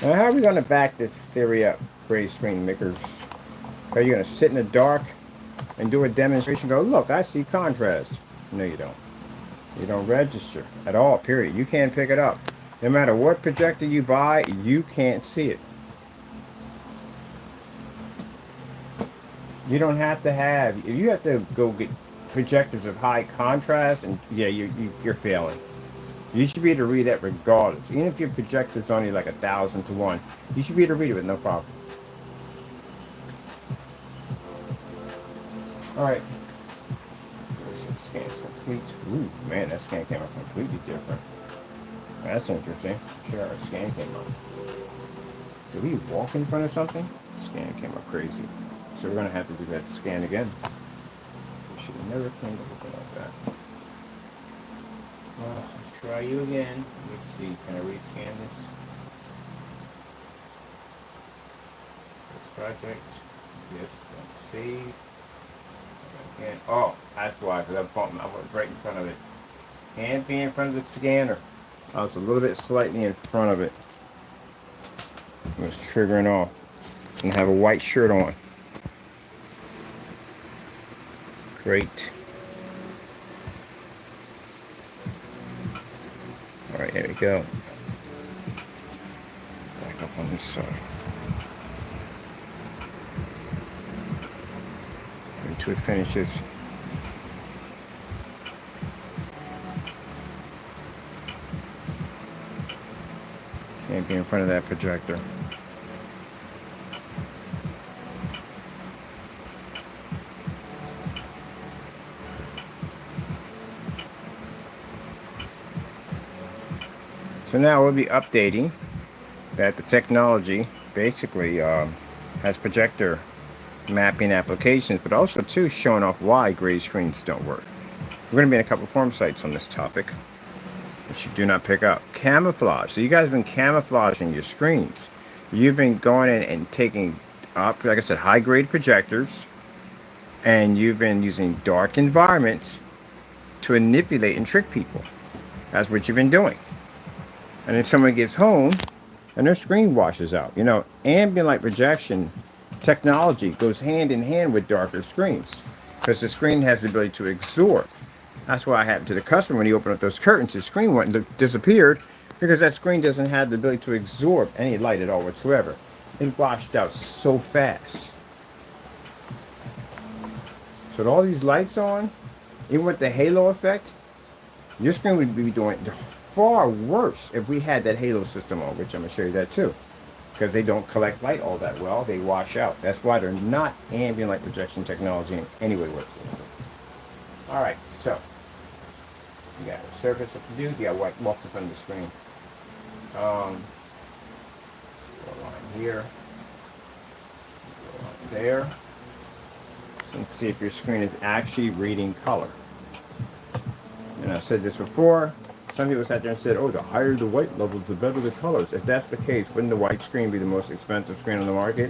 Now, how are we going to back this theory up, gray screen makers? Are you going to sit in the dark and do a demonstration? Go, look, I see contrast. No, you don't. You don't register at all, period. You can't pick it up. No matter what projector you buy, you can't see it. You don't have to have, if you have to go get projectors of high contrast, and yeah, you're failing. You should be able to read that regardless. Even if your projector's only like 1,000 to 1, you should be able to read it with no problem. Alright. Scan's complete. Ooh, man, that scan came out completely different. That's interesting. Sure, our scan came up. Did we walk in front of something? Scan came up crazy. So we're going to have to do that scan again. We should have never cleaned everything like that. Well, let's try you again. Let's see. Can I rescan this? This project. Yes. Let's see. Again. Oh, that's why. Because I was right in front of it. Can't be in front of the scanner. I was a little bit slightly in front of it. It was triggering off. And I have a white shirt on. Great. All right, here we go. Back up on this side. Until it finishes. Can't be in front of that projector. So now we'll be updating that the technology basically has projector mapping applications, but also too showing off why gray screens don't work. We're going to be in a couple forum sites on this topic, which you do not pick up. Camouflage. So you guys have been camouflaging your screens. You've been going in and taking up, like I said, high grade projectors, and you've been using dark environments to manipulate and trick people. That's what you've been doing. And then someone gets home and their screen washes out. You know, ambient light projection technology goes hand in hand with darker screens because the screen has the ability to absorb. That's what happened to the customer when he opened up those curtains. His screen went and disappeared because that screen doesn't have the ability to absorb any light at all whatsoever. It washed out so fast. So with all these lights on, even with the halo effect, your screen would be doing far worse if we had that halo system on, which I'm going to show you that too. Because they don't collect light all that well, they wash out. That's why they're not ambient light projection technology in any way whatsoever. Alright, so you got a surface of the dudes, you got walk in front of the screen. Go a line here, go a line there. You can see if your screen is actually reading color. And I've said this before. Some people sat there and said, oh, the higher the white levels, the better the colors. If that's the case, wouldn't the white screen be the most expensive screen on the market?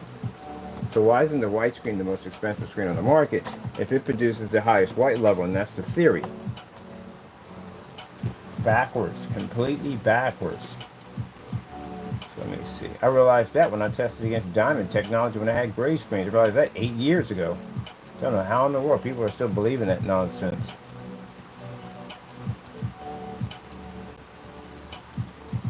So why isn't the white screen the most expensive screen on the market if it produces the highest white level? And that's the theory. Backwards, completely backwards. So let me see. I realized that when I tested against diamond technology when I had gray screens. I realized that 8 years ago. I don't know how in the world people are still believing that nonsense.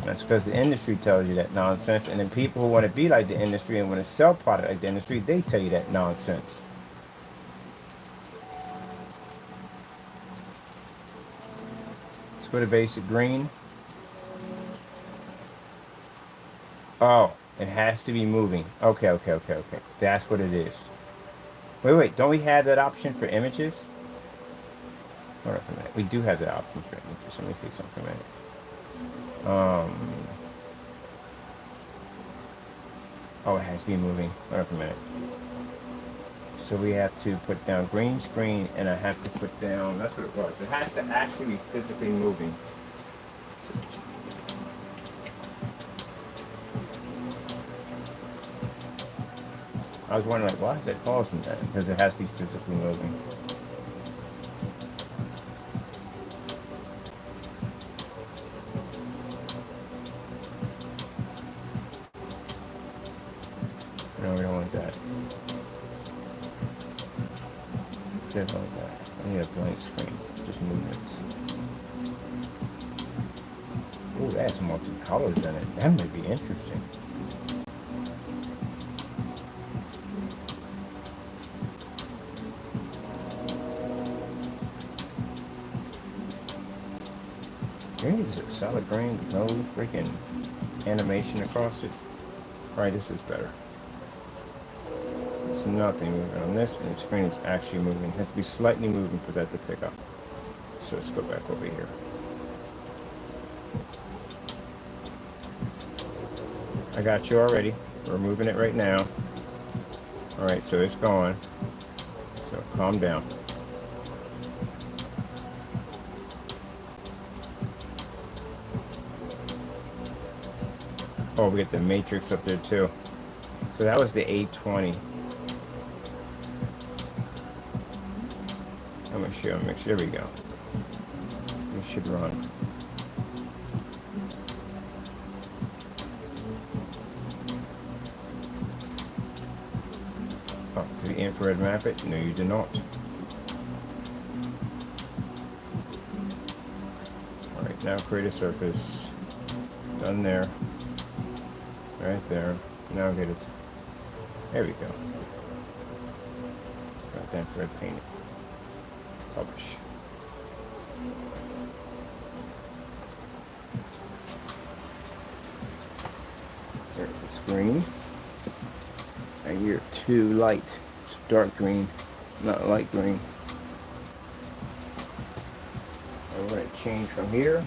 That's because the industry tells you that nonsense, and then people who want to be like the industry and want to sell product like the industry, they tell you that nonsense. Let's go to basic green. Oh, it has to be moving. Okay. That's what it is. Wait, don't we have that option for images? Hold on for a minute. We do have that option for images. Let me see something a minute. Oh, it has to be moving. Hold on for a minute. So we have to put down green screen, and I have to put down, that's what it was. It has to actually be physically moving. I was wondering, like, why is that causing that? Because it has to be physically moving. No, we don't want that. Just like that. I need a blank screen. Just movements. Oh, that has multi-colors in it. That might be interesting. Maybe it's a solid green with no freaking animation across it. Alright, this is better. There's nothing moving on this, and the screen is actually moving. It has to be slightly moving for that to pick up. So let's go back over here. I got you already. We're moving it right now. Alright, so it's gone. So calm down. Oh, we get the matrix up there too. So that was the 820. I'm gonna show, make sure, there we go. It should run. Oh, do the infrared map it? No, you do not. Alright, now create a surface. Done there. Right there. Now get it. There we go. Got that infrared painted. Publish. There's the screen. And you're too light. It's dark green, not light green. And we're going to change from here.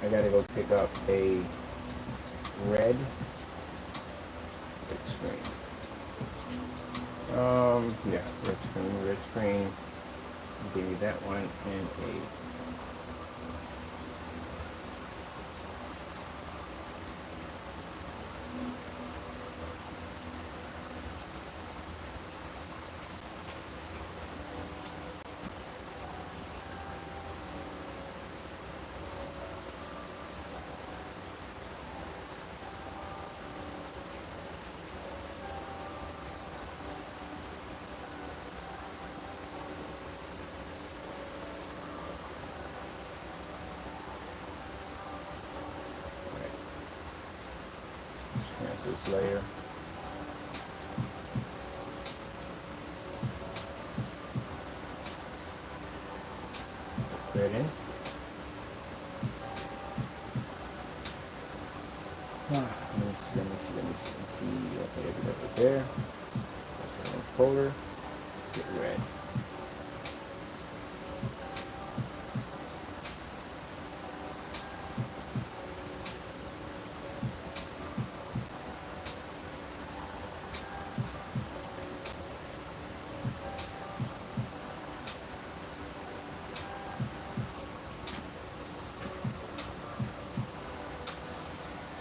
I gotta go pick up a red screen. Yeah, red screen. Give me that one and a this layer. Put that in. Let me see. Okay, over there. That's one folder. Get red.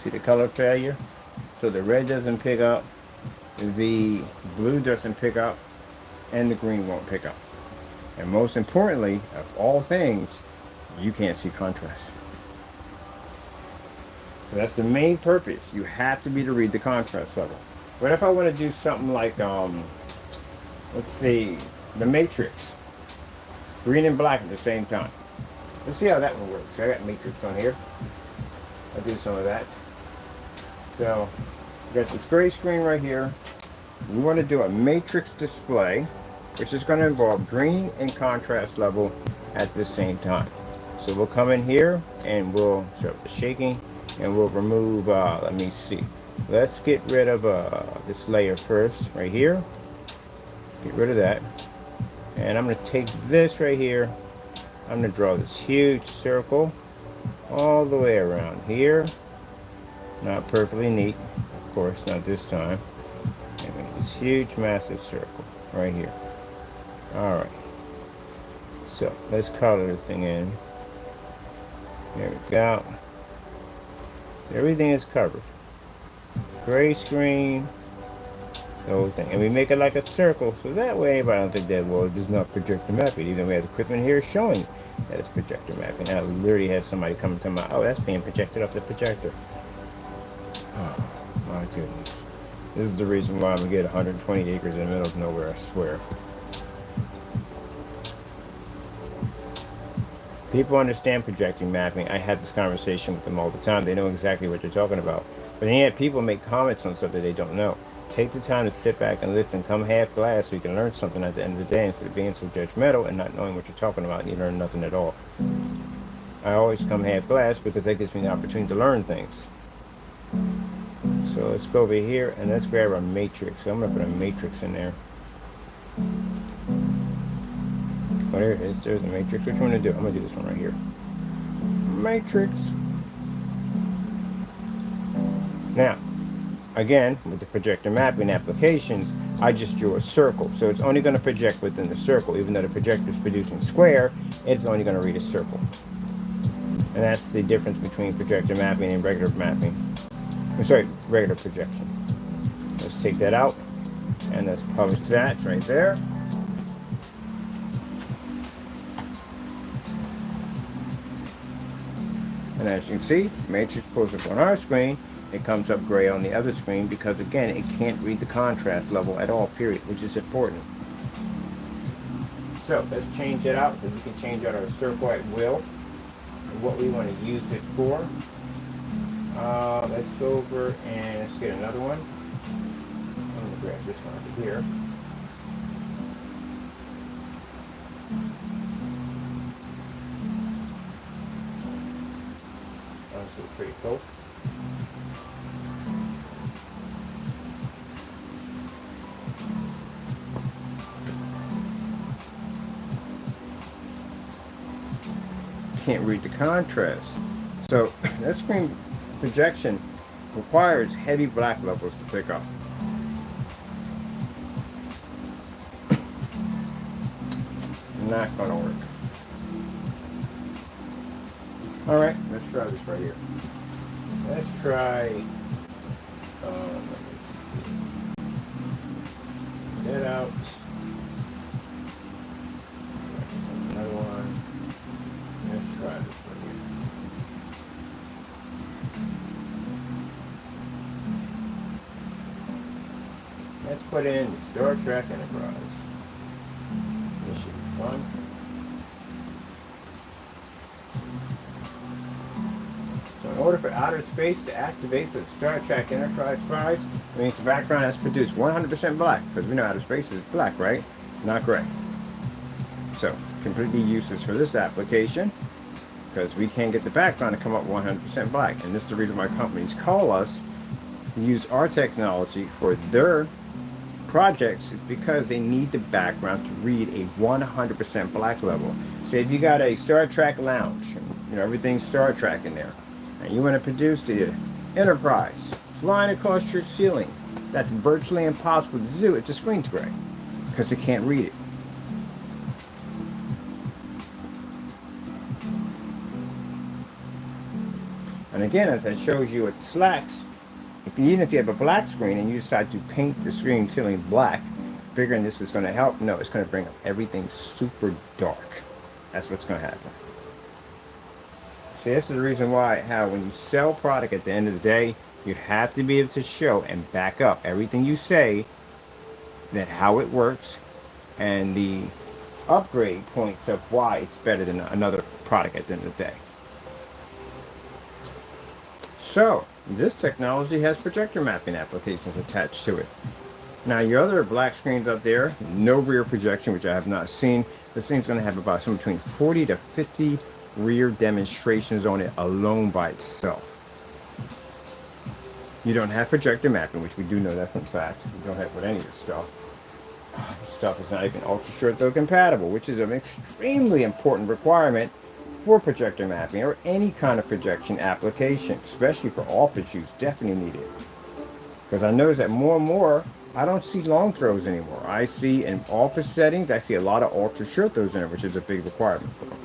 See the color failure? So the red doesn't pick up, the blue doesn't pick up, and the green won't pick up. And most importantly, of all things, you can't see contrast. So that's the main purpose. You have to be to read the contrast level. What if I want to do something like, let's see, the matrix, green and black at the same time. Let's see how that one works. I got matrix on here. I'll do some of that. So, we got this gray screen right here. We want to do a matrix display, which is going to involve green and contrast level at the same time. So we'll come in here and we'll start with the shaking and we'll remove, let me see. Let's get rid of this layer first, right here. Get rid of that. And I'm going to take this right here. I'm going to draw this huge circle all the way around here. Not perfectly neat, of course, not this time. And make this huge, massive circle right here. Alright. So, let's color the thing in. There we go. So everything is covered. Gray screen, the whole thing. And we make it like a circle, so that way, but I don't think that, well, it does not projector map it. Even though we have equipment here showing that it's projector mapping. I literally had somebody come to my, oh, that's being projected off the projector. Oh, my goodness. This is the reason why I'm going to get 120 acres in the middle of nowhere, I swear. People understand projecting mapping. I have this conversation with them all the time. They know exactly what you're talking about. But yet people make comments on something they don't know. Take the time to sit back and listen. Come half glass so you can learn something at the end of the day instead of being so judgmental and not knowing what you're talking about and you learn nothing at all. I always come half glass because that gives me the opportunity to learn things. So let's go over here and let's grab our matrix. So I'm going to put a matrix in there. Oh, there it is. There's a matrix. Which one to do? I'm going to do this one right here. Matrix. Now, again, with the projector mapping applications, I just drew a circle. So it's only going to project within the circle. Even though the projector is producing square, it's only going to read a circle. And that's the difference between projector mapping and regular mapping. Sorry, regular projection. Let's take that out. And let's publish that right there. And as you can see, matrix pulls up on our screen. It comes up gray on the other screen because, again, it can't read the contrast level at all, period, which is important. So let's change it out, because we can change out our circle at will and what we want to use it for. Let's go over and let's get another one. I'm going to grab this one over here. That's pretty cool. Can't read the contrast. So that screen projection requires heavy black levels to pick up. Not gonna work. All right, let's try this right here. Let's try. Let me see. Get out. Another one. Let's try this one here. Let's put in Star Trek Enterprise. This should be fun. So in order for outer space to activate for the Star Trek Enterprise prize, it means the background has to produce 100% black, because we know outer space is black, right? Not gray. So completely useless for this application, because we can't get the background to come up 100% black. And this is the reason why companies call us to use our technology for their projects, is because they need the background to read a 100% black level. So if you got a Star Trek lounge, you know, everything's Star Trek in there, and you want to produce the Enterprise flying across your ceiling, that's virtually impossible to do. It's a screen's gray, because it can't read it. And again, as I showed you at Slacks, even if you have a black screen and you decide to paint the screen ceiling black, figuring this is going to help, no, it's going to bring up everything super dark. That's what's going to happen. See, this is the reason why, how when you sell product at the end of the day, you have to be able to show and back up everything you say, that how it works, and the upgrade points of why it's better than another product at the end of the day. So, this technology has projector mapping applications attached to it. Now, your other black screens up there, no rear projection, which I have not seen. This thing's going to have about somewhere between 40 to 50 rear demonstrations on it alone by itself. You don't have projector mapping, which we do know that from fact. You don't have with any of your stuff. Stuff is not even ultra short though compatible, which is an extremely important requirement for projector mapping or any kind of projection application, especially for office use. Definitely need it, because I notice that more and more I don't see long throws anymore. I see in office settings, I see a lot of ultra short throws in it, which is a big requirement for them.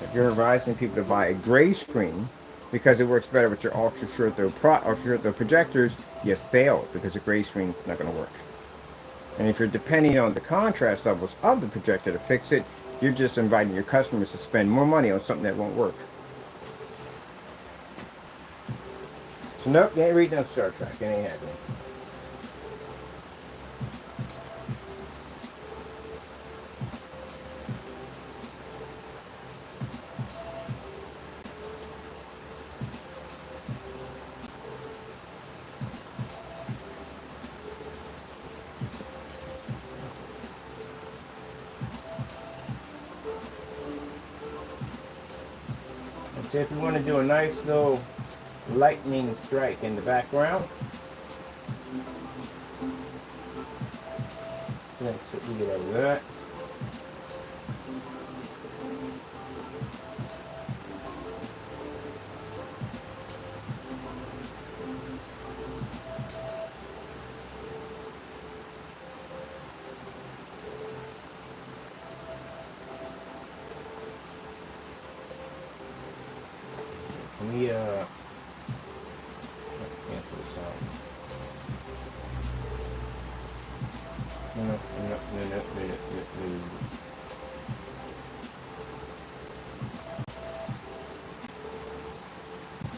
If you're advising people to buy a gray screen because it works better with your ultra short throw projectors, you fail, because a gray screen is not going to work. And if you're depending on the contrast levels of the projector to fix it, you're just inviting your customers to spend more money on something that won't work. So nope, you ain't reading no Star Trek. It ain't happening. So if you want to do a nice little lightning strike in the background, let's get over that. Cancel this out. No.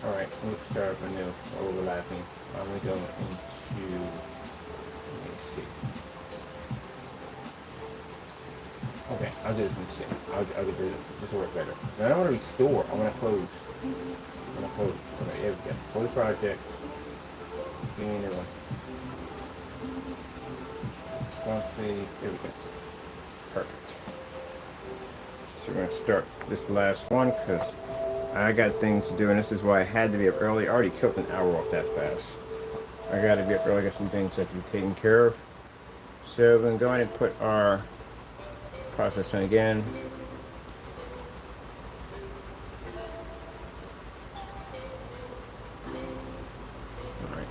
Alright, let's start a new overlapping. I'm going to go into, let me see. Okay, I'll do this in shit. I'll do this will work better. Now I don't want to restore, I want to close. Okay, there we go. Close project. Give me a new one. Let's see, there we go. Perfect. So we're going to start this last one because I got things to do, and this is why I had to be up early. I already killed an hour off that fast. I got to be up early, got some things that have to be taken care of. So we're going to go ahead and put our process in again. All right.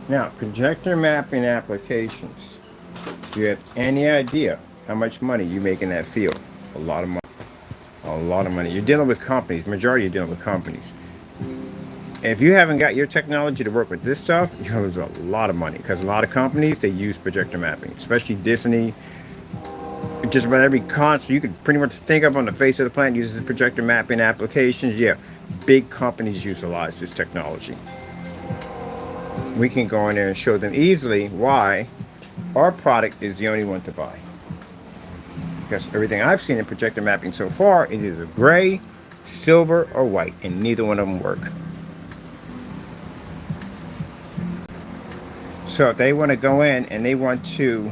Now, projector mapping applications. Do you have any idea how much money you make in that field? A lot of money. A lot of money. You're dealing with companies. Majority you're dealing with companies. If you haven't got your technology to work with this stuff, you lose a lot of money because a lot of companies, they use projector mapping, especially Disney. Just about every concert you could pretty much think of on the face of the planet uses the projector mapping applications. Yeah, big companies use a lot of this technology. We can go in there and show them easily why our product is the only one to buy. Because everything I've seen in projector mapping so far is either gray, silver, or white, and neither one of them work. So if they want to go in and they want to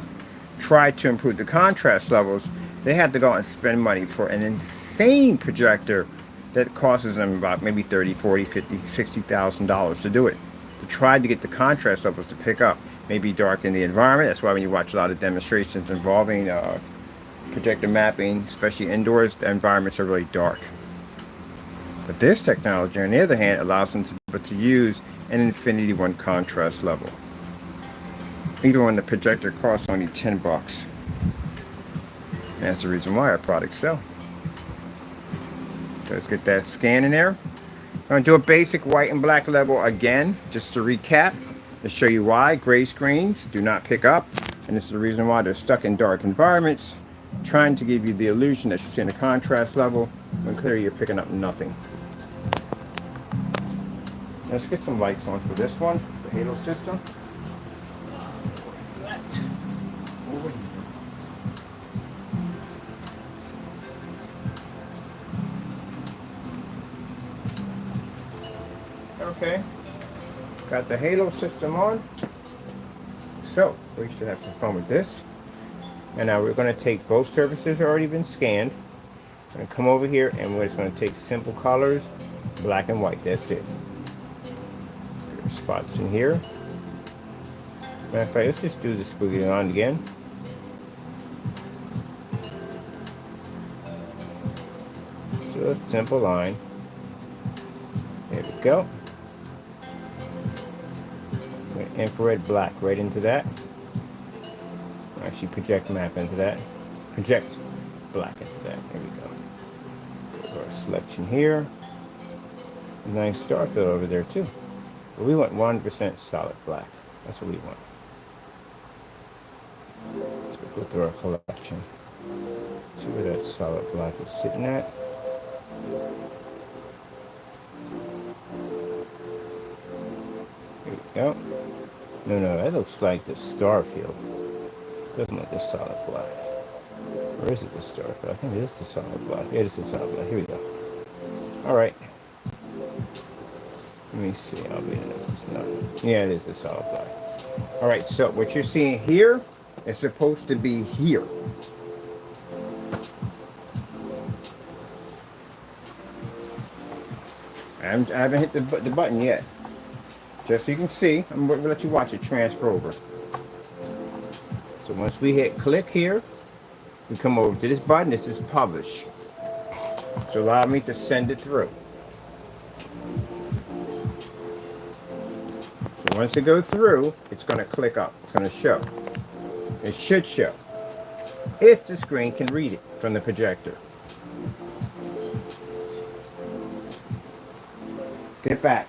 try to improve the contrast levels, they have to go out and spend money for an insane projector that costs them about maybe $30, $40, $50, $60,000 to do it. To try to get the contrast levels to pick up, maybe darken the environment. That's why when you watch a lot of demonstrations involving projector mapping, especially indoors, the environments are really dark. But this technology, on the other hand, allows them to use an infinity 1 contrast level. Even when the projector costs only 10 bucks. And that's the reason why our products sell. So let's get that scan in there. I'm going to do a basic white and black level again, just to recap, to show you why gray screens do not pick up. And this is the reason why they're stuck in dark environments, trying to give you the illusion that you're seeing a contrast level, when clearly you're picking up nothing. Let's get some lights on for this one, the halo system. Okay, got the halo system on. So we should have some fun with this. And now we're going to take both surfaces already been scanned. I'm going to come over here and we're just going to take simple colors, black and white. That's it. There's spots in here. Matter of fact, let's just do the squiggly line again. Just a simple line. There we go. Infrared black right into that. Actually project map into that. Project black into that. There we go. Go our selection here. Nice star fill over there too. But we want 100% solid black. That's what we want. So we'll go through our collection. See where that solid black is sitting at. There we go. No, that looks like the star field. Doesn't look this solid black. Or is it the star field? I think it is the solid black. Yeah, it is the solid black. Here we go. Alright. Let me see. I'll be in it's not. Yeah, it is the solid black. Alright, so what you're seeing here is supposed to be here. I haven't hit the button yet. Just so you can see, I'm going to let you watch it transfer over. So once we hit click here, we come over to this button. This is publish. So allow me to send it through. So once it goes through, it's going to click up. It's going to show. It should show. If the screen can read it from the projector. Get back.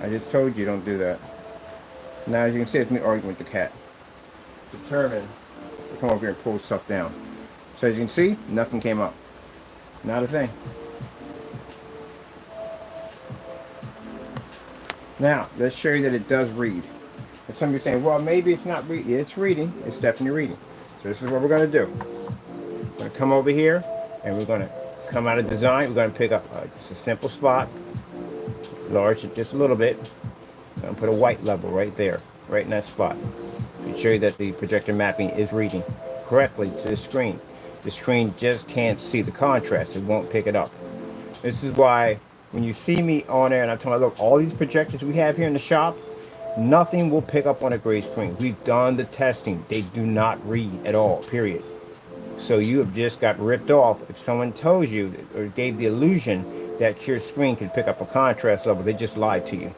I just told you don't do that. Now as you can see, it's me arguing with the cat. Determined to come over here and pull stuff down. So as you can see, nothing came up. Not a thing. Now, let's show you that it does read. If somebody's saying, well, maybe it's not reading. It's reading. It's definitely reading. So this is what we're going to do. We're going to come over here, and we're going to come out of design. We're going to pick up just a simple spot. Large it just a little bit. I'm going to put a white level right there, right in that spot. To show you that the projector mapping is reading correctly to the screen. The screen just can't see the contrast. It won't pick it up. This is why when you see me on there and I'm talking about, look, all these projectors we have here in the shop, nothing will pick up on a gray screen. We've done the testing. They do not read at all, period. So you have just got ripped off if someone tells you or gave the illusion that your screen can pick up a contrast level. They just lied to you.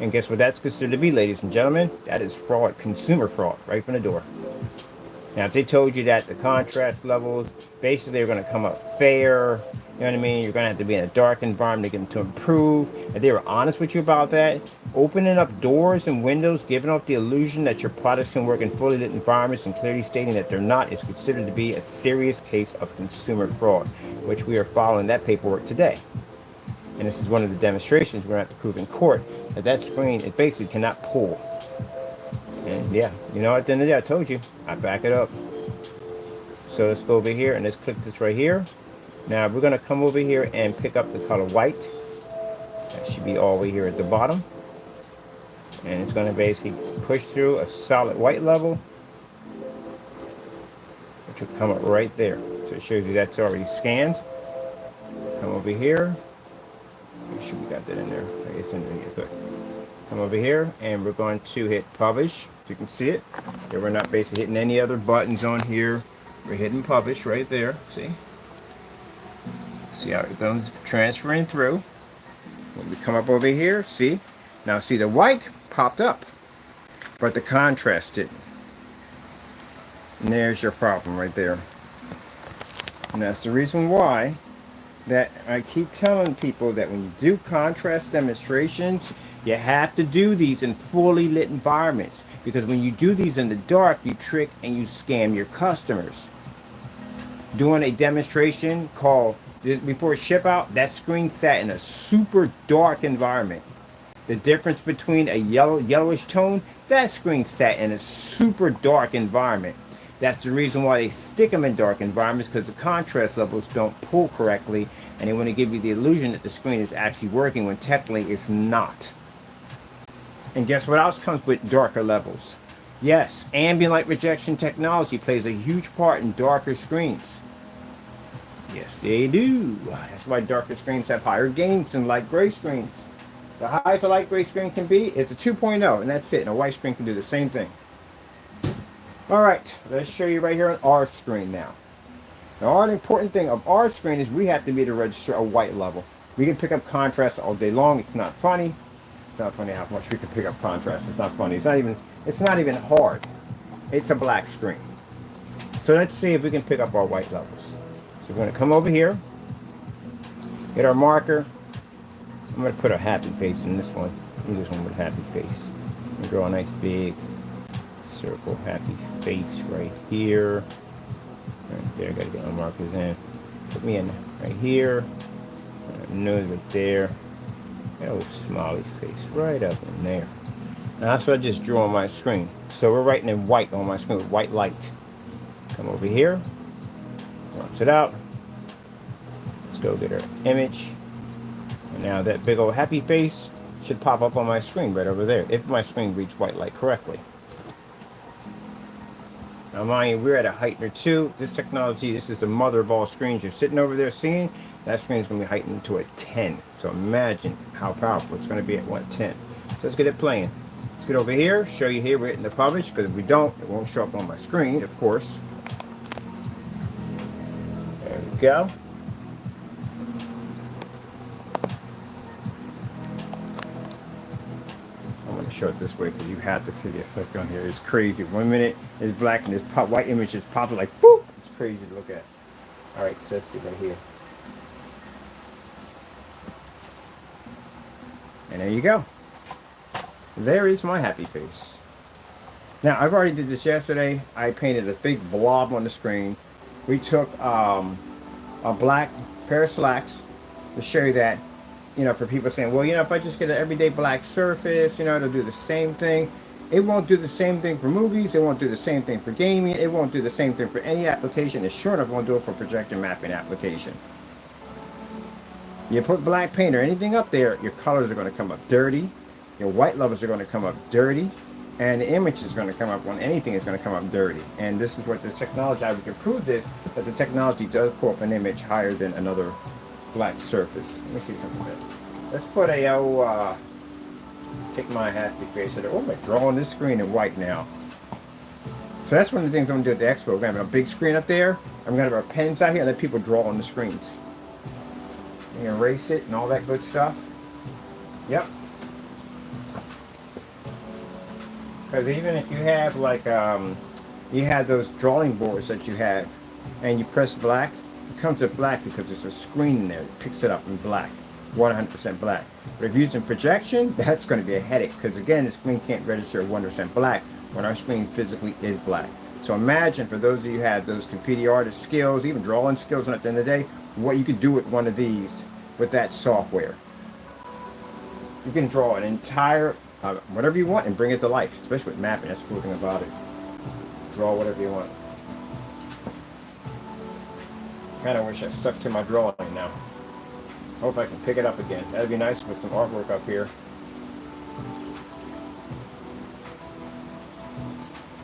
And guess what that's considered to be, ladies and gentlemen? That is fraud, consumer fraud, right from the door. Now, if they told you that the contrast levels, basically they're going to come up fair, you know what I mean? You're going to have to be in a dark environment to get them to improve. If they were honest with you about that, opening up doors and windows, giving off the illusion that your products can work in fully lit environments and clearly stating that they're not, is considered to be a serious case of consumer fraud, which we are following that paperwork today. And this is one of the demonstrations we're going to have to prove in court, that that screen, it basically cannot pull. And yeah, you know, at the end of the day, I told you, I back it up. So let's go over here and let's click this right here. Now we're going to come over here and pick up the color white. That should be all the way here at the bottom. And it's going to basically push through a solid white level, which will come up right there. So it shows you that's already scanned. Come over here. Make sure we got that in there. It's in there. Good. Come over here and we're going to hit publish. You can see it. Here we're not basically hitting any other buttons on here. We're hitting publish right there. See how it goes transferring through. When we come up over here, see? Now see, the white popped up, but the contrast didn't. And there's your problem right there. And that's the reason why that I keep telling people that when you do contrast demonstrations, you have to do these in fully lit environments, because when you do these in the dark, you trick and you scam your customers. Doing a demonstration called before ship out, that screen sat in a super dark environment. The difference between a yellowish tone, that screen sat in a super dark environment. That's the reason why they stick them in dark environments, because the contrast levels don't pull correctly, and they want to give you the illusion that the screen is actually working when technically it's not. And guess what else comes with darker levels? Yes, ambient light rejection technology plays a huge part in darker screens. Yes, they do. That's why darker screens have higher gains than light gray screens. The highest a light gray screen can be is a 2.0, and that's it. And a white screen can do the same thing. All right, let's show you right here on our screen now. Now, the important thing of our screen is we have to be able to register a white level. We can pick up contrast all day long. It's not funny. It's not funny how much we can pick up contrast. It's not funny. It's not even hard. It's a black screen. So let's see if we can pick up our white levels. So we're going to come over here, get our marker. I'm going to put a happy face in this one. Do this one with a happy face. And draw a nice big circle happy face right here. Right there, got to get my markers in. Put me in right here. Nose right there. That little smiley face right up in there. Now that's what I just drew on my screen. So we're writing in white on my screen with white light. Come over here. Crops it out. Let's go get our image. And now that big old happy face should pop up on my screen right over there, if my screen reads white light correctly. Now mind you, we're at a heightened 2. This technology, this is the mother of all screens you're sitting over there seeing. That screen is going to be heightened to a 10. So imagine how powerful it's going to be at 10. So let's get it playing. Let's get over here, show you here we're hitting the publish, because if we don't, it won't show up on my screen, of course. There we go. I'm going to show it this way because you have to see the effect on here. It's crazy. 1 minute is black and this white image is popping like boop. It's crazy to look at. All right, so let's get right here. And there you go. There is my happy face. Now, I've already did this yesterday. I painted a big blob on the screen. We took a black pair of slacks to show you that, you know, for people saying, well, you know, if I just get an everyday black surface, you know, it'll do the same thing. It won't do the same thing for movies. It won't do the same thing for gaming. It won't do the same thing for any application. It sure enough won't do it for projector mapping application. You put black paint or anything up there, your colors are going to come up dirty. Your white levels are going to come up dirty. And the image is going to come up when anything is going to come up dirty. And this is what the technology, we can prove this, that the technology does pull up an image higher than another black surface. Let me see something there. Let's put a, take my happy face at it. Oh, I'm drawing this screen in white now. So that's one of the things I'm going to do at the expo. We're going to have a big screen up there. I'm going to have our pens out here and let people draw on the screens. You can erase it and all that good stuff. Yep. Because even if you have like, you have those drawing boards that you have, and you press black, it comes up black because there's a screen in there that picks it up in black, 100% black. But if you're using projection, that's going to be a headache, because again, the screen can't register 100% black when our screen physically is black. So imagine, for those of you who have those graffiti artist skills, even drawing skills, and at the end of the day, what you could do with one of these, with that software. You can draw an entire whatever you want and bring it to life, especially with mapping. That's the cool thing about it. Draw whatever you want. Kind of wish I stuck to my drawing now. Hope I can pick it up again. That'd be nice with some artwork up here.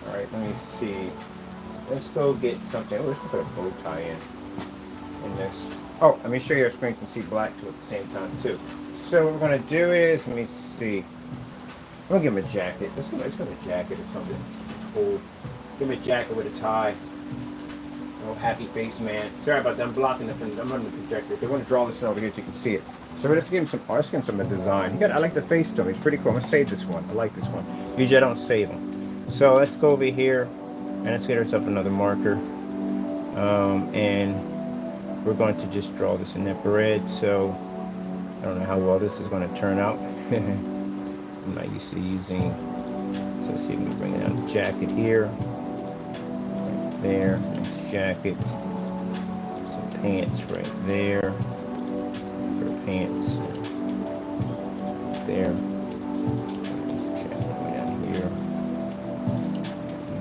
Alright, let me see. Let's go get something. Oh, let's put a bow tie in this. Oh, let me show you our screen can see black too at the same time too. So what we're going to do is, let me see. I'm going to give him a jacket. Let's give him a jacket or something cool. Give him a jacket with a tie. Oh, happy face man. Sorry about that. I'm blocking it. I'm running the projector. They want to draw this over here so you can see it. So let's give him some art. Let's give him some design. I like the face to him. He's pretty cool. I'm going to save this one. I like this one. Usually I don't save them. So let's go over here and let's get ourselves another marker. And we're going to just draw this in that red. So I don't know how well this is going to turn out. I'm not used to using, so let's see if we can bring down the jacket here. Right there, nice jacket. Some pants right there. For pants. There. Jacket down here.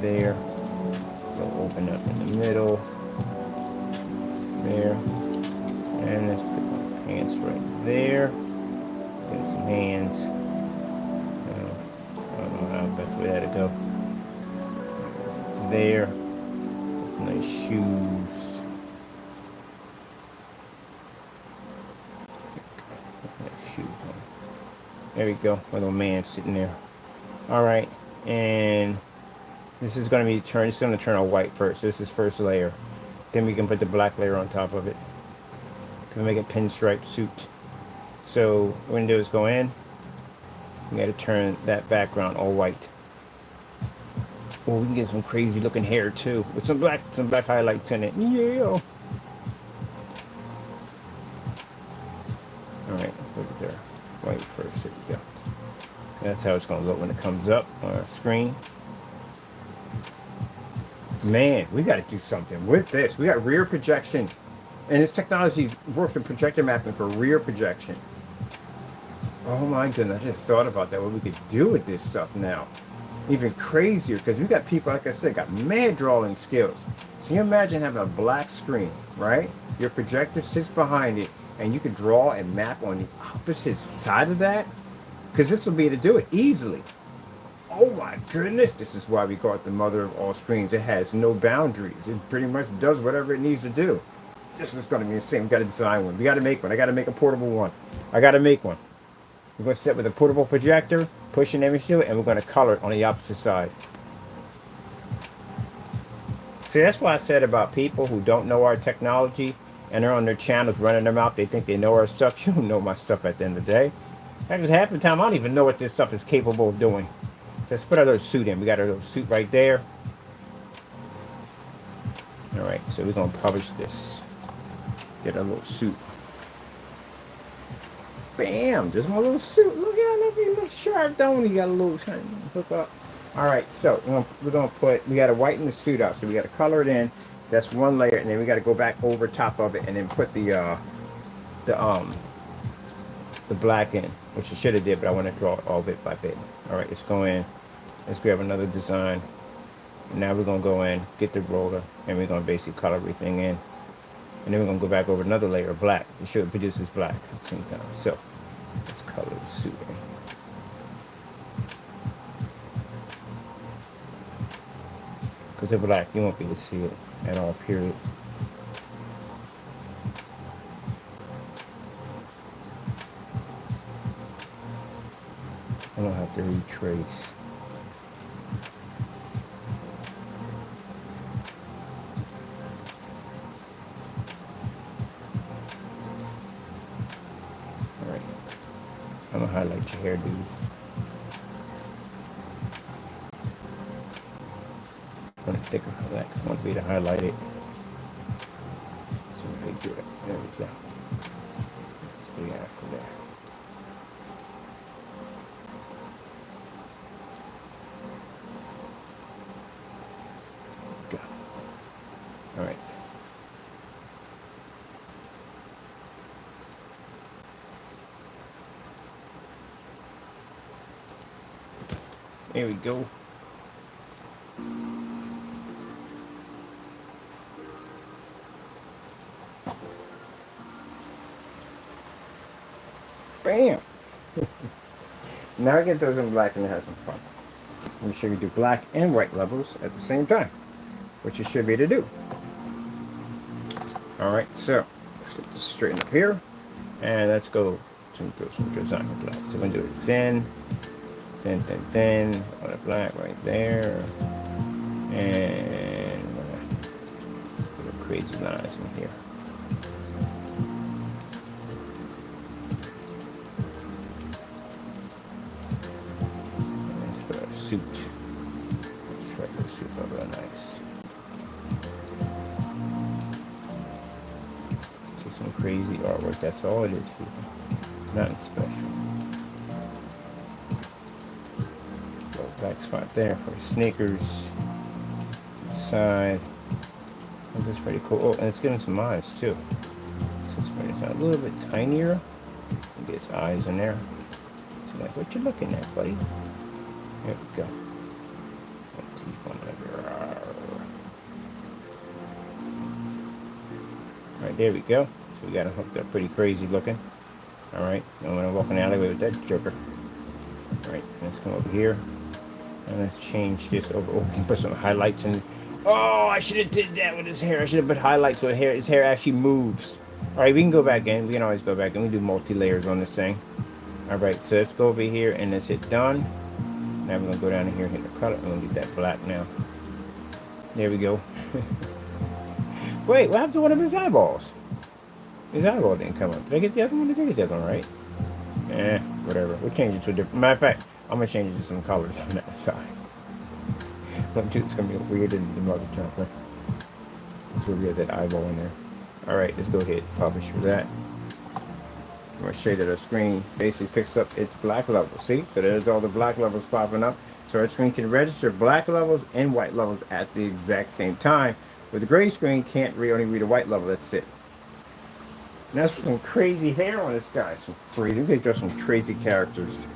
There. They'll open up in the middle. There. And let's put my pants right there. Get some hands. That's where that to go. There. That's nice shoes. Nice shoes on. There we go. A little man sitting there. Alright. And this is going to be turned. It's going to turn on white first. This is first layer. Then we can put the black layer on top of it. Can make a pinstripe suit. So what we're going to do is go in. We got to turn that background all white. Well, we can get some crazy looking hair too, with some black highlights in it. Yeah. All right, look at there. White first. There we go. That's how it's going to look when it comes up on our screen. Man, we got to do something with this. We got rear projection, and this technology works with projector mapping for rear projection. Oh my goodness, I just thought about that, what we could do with this stuff now. Even crazier, because we got people, like I said, got mad drawing skills. So you imagine having a black screen, right? Your projector sits behind it, and you can draw and map on the opposite side of that. Because this will be able to do it easily. Oh my goodness, this is why we call it the mother of all screens. It has no boundaries. It pretty much does whatever it needs to do. This is going to be insane. We got to design one. We got to make one. I got to make a portable one. I got to make one. We're going to sit with a portable projector, push an image to it, and we're going to color it on the opposite side. See, that's why I said about people who don't know our technology and they're on their channels running them out. They think they know our stuff. You don't know my stuff at the end of the day. Because half the time, I don't even know what this stuff is capable of doing. So let's put our little suit in. We got our little suit right there. All right, so we're going to publish this. Get a little suit. Bam! There's my little suit. Look at it. He looks sharp, don't he? Got a little shiny hook up. All right, so we got to whiten the suit out. So we got to color it in. That's one layer, and then we got to go back over top of it, and then put the black in, which I should have did, but I want to draw it all bit by bit. All right, let's go in. Let's grab another design. And now we're gonna go in, get the roller, and we're gonna basically color everything in. And then we're gonna go back over another layer of black. It should produce this black at the same time. So let's color the suit in. Because the black, you won't be able to see it at all, period. I don't have to retrace. Alright. I'm gonna highlight your hair, dude. I want to thicker for that because I want to be able to highlight it. So we do it. There we go. So we got it from there. Go. All right. There we go. Bam! Now I get those in black and have some fun. Make sure you do black and white levels at the same time, which you should be able to do. Alright, so let's get this straightened up here. And let's go to some design of black. So we're going to do it thin, thin, thin, thin. On the black right there. And we're going to put crazy lines in here. Suit. Let's try the suit up real nice. See some crazy artwork. That's all it is, people. Nothing special. Little black spot there for sneakers. Side. That's pretty cool. Oh, and it's getting some eyes too. So it's a little bit tinier. Get his eyes in there. So like, what you looking at, buddy? There we go. Alright, there we go. So we got it hooked up pretty crazy looking. Alright, now when I walk in the alleyway with that joker. Alright, let's come over here. And let's change this over. Oh, we can put some highlights in. Oh, I should have did that with his hair. I should have put highlights so his hair actually moves. Alright, we can go back in. We can always go back in. We do multi-layers on this thing. Alright, so let's go over here and let's hit done. Now we're going to go down here and hit the color. I'm going to get that black now. There we go. Wait, what happened to one of his eyeballs? His eyeball didn't come up. Did I get the other one? Did I get the other one right? Whatever. We'll change it to a different... Matter of fact, I'm going to change it to some colors on that side. It's going to be weird in the mother jumper. That's where we have that eyeball in there. Alright, let's go ahead and publish for that. I'm going to show you that our screen basically picks up its black levels. See? So there's all the black levels popping up. So our screen can register black levels and white levels at the exact same time. With the gray screen, can't only read a white level. That's it. And that's for some crazy hair on this guy. Some crazy. We could draw some crazy characters.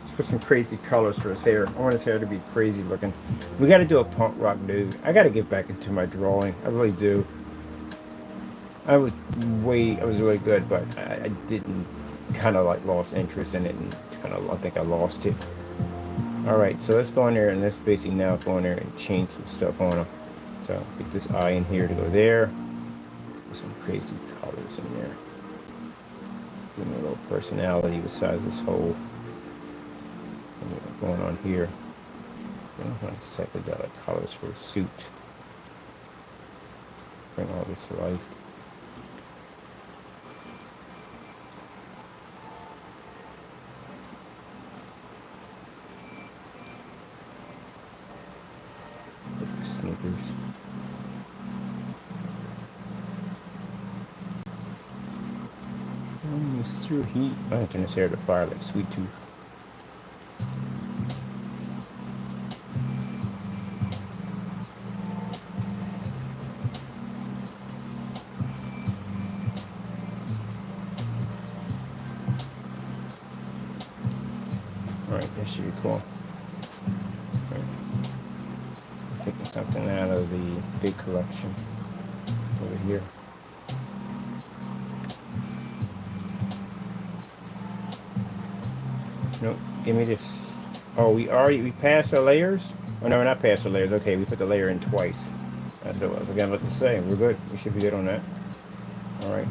Let's put some crazy colors for his hair. I want his hair to be crazy looking. We got to do a punk rock dude. I got to get back into my drawing. I really do. I was really good, but I didn't, kind of like lost interest in it, and kind of, I think I lost it. Alright, so let's go in there, and let's basically now go in there and change some stuff on him. So get this eye in here to go there. Put some crazy colors in there. Give him a little personality besides this whole thing going on here. I don't want psychedelic colors for a suit. Bring all this to life. Sneakers. Mr. Heat. I'm gonna turn this hair to fire like Sweet Tooth. Alright, that should be cool. Right. Taking something out of the big collection over here. Nope, give me this. Oh, we passed our layers? Oh no, we're not past the layers. Okay, we put the layer in twice. That's what I was again looking to say. We're good. We should be good on that. Alright.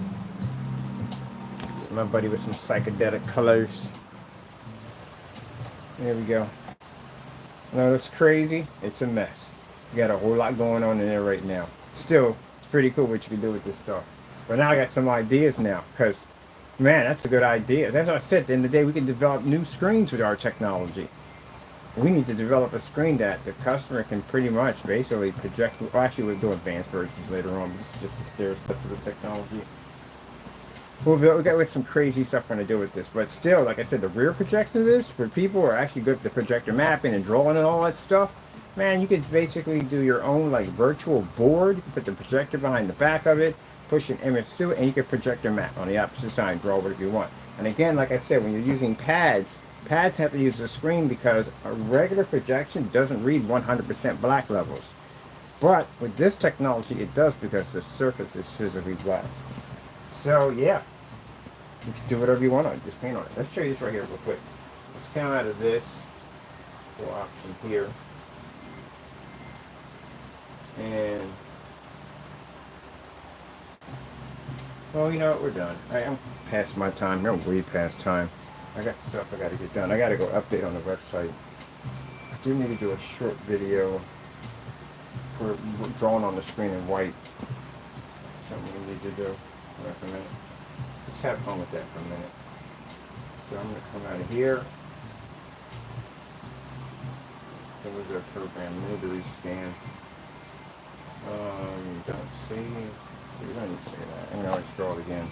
My buddy with some psychedelic colors. There we go. No, it's crazy. It's a mess. You got a whole lot going on in there right now. Still, it's pretty cool what you can do with this stuff. But now I got some ideas now, because, man, that's a good idea. That's what I said. At the end of the day, we can develop new screens with our technology. We need to develop a screen that the customer can pretty much basically project. Well, actually, we'll do advanced versions later on. But this is just a stair step to the technology. We'll get with some crazy stuff we're going to do with this. But still, like I said, the rear projector of this, for people who are actually good at the projector mapping and drawing and all that stuff, man, you could basically do your own like virtual board. You can put the projector behind the back of it, push an image to it, and you can project your map on the opposite side and draw whatever you want. And again, like I said, when you're using pads have to use the screen because a regular projection doesn't read 100% black levels. But with this technology, it does because the surface is physically black. So yeah, you can do whatever you want on it. Just paint on it. Let's show you this right here real quick. Let's come out of this little option here. And, well, you know what? We're done. I'm past my time. I'm way past time. I got stuff I got to get done. I got to go update on the website. I do need to do a short video for drawing on the screen in white. Something we need to do. Wait for a minute. Let's have fun with that for a minute. So I'm going to come out of here. That was our program. Let me delete scan. Don't see. We don't need to say that. And now I scroll it again.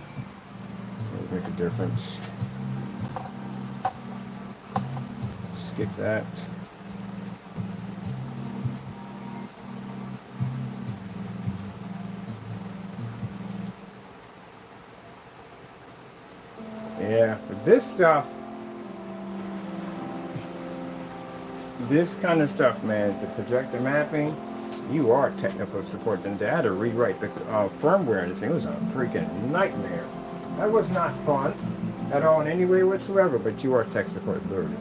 It'll make a difference. Skip that. Yeah, but this stuff, this kind of stuff, man, the projector mapping, you are technical support. Then they had to rewrite the firmware. This thing was a freaking nightmare. That was not fun at all in any way whatsoever, but you are tech support, literally.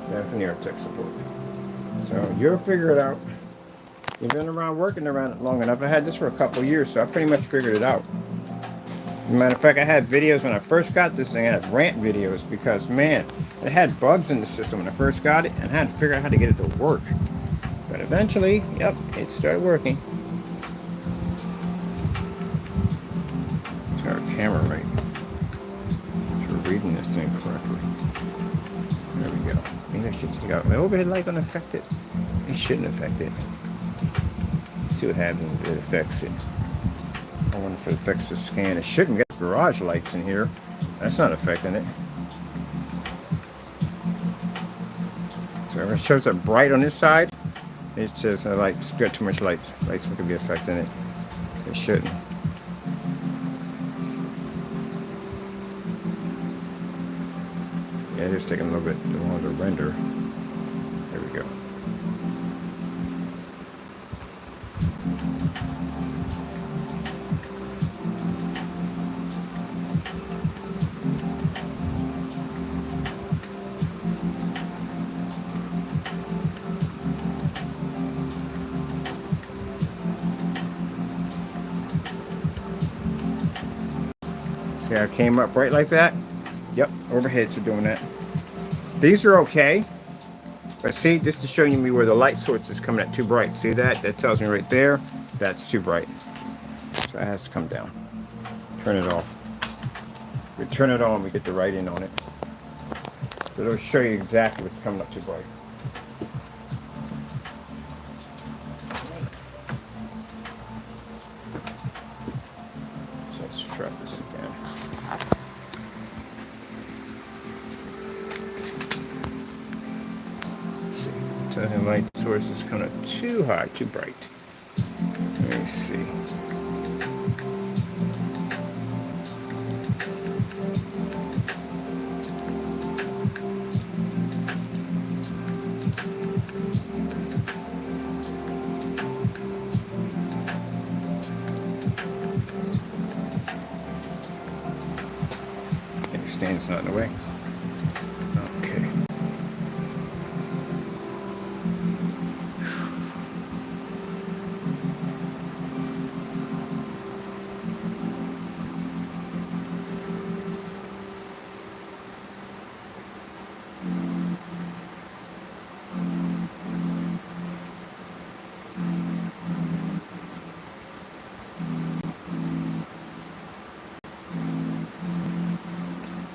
Definitely are tech support. So you'll figure it out. You've been around working around it long enough. I had this for a couple of years, so I pretty much figured it out. Matter of fact, I had videos when I first got this thing. I had rant videos because, man, it had bugs in the system when I first got it, and I had to figure out how to get it to work. But eventually, yep, it started working. Is our camera right? We're reading this thing correctly. There we go. Maybe I should take out my overhead light. Don't affect it. It shouldn't affect it. Let's see what happens if it affects it. I wonder if it affects the scan. It shouldn't get garage lights in here. That's not affecting it. So if it shows up bright on this side, it says the lights got too much lights. Lights could be affecting it. It shouldn't. Yeah, it's taking a little bit longer to render. There we go. See how it came up right like that? Yep, overheads are doing that. These are okay. But see, this is showing me where the light source is coming at too bright. See that? That tells me right there, that's too bright. So it has to come down. Turn it off. We turn it on, we get the writing on it. So it'll show you exactly what's coming up too bright. So let's try this again. So the light source is kind of too high, too bright. Let me see. Okay, stand's not in the way. Okay.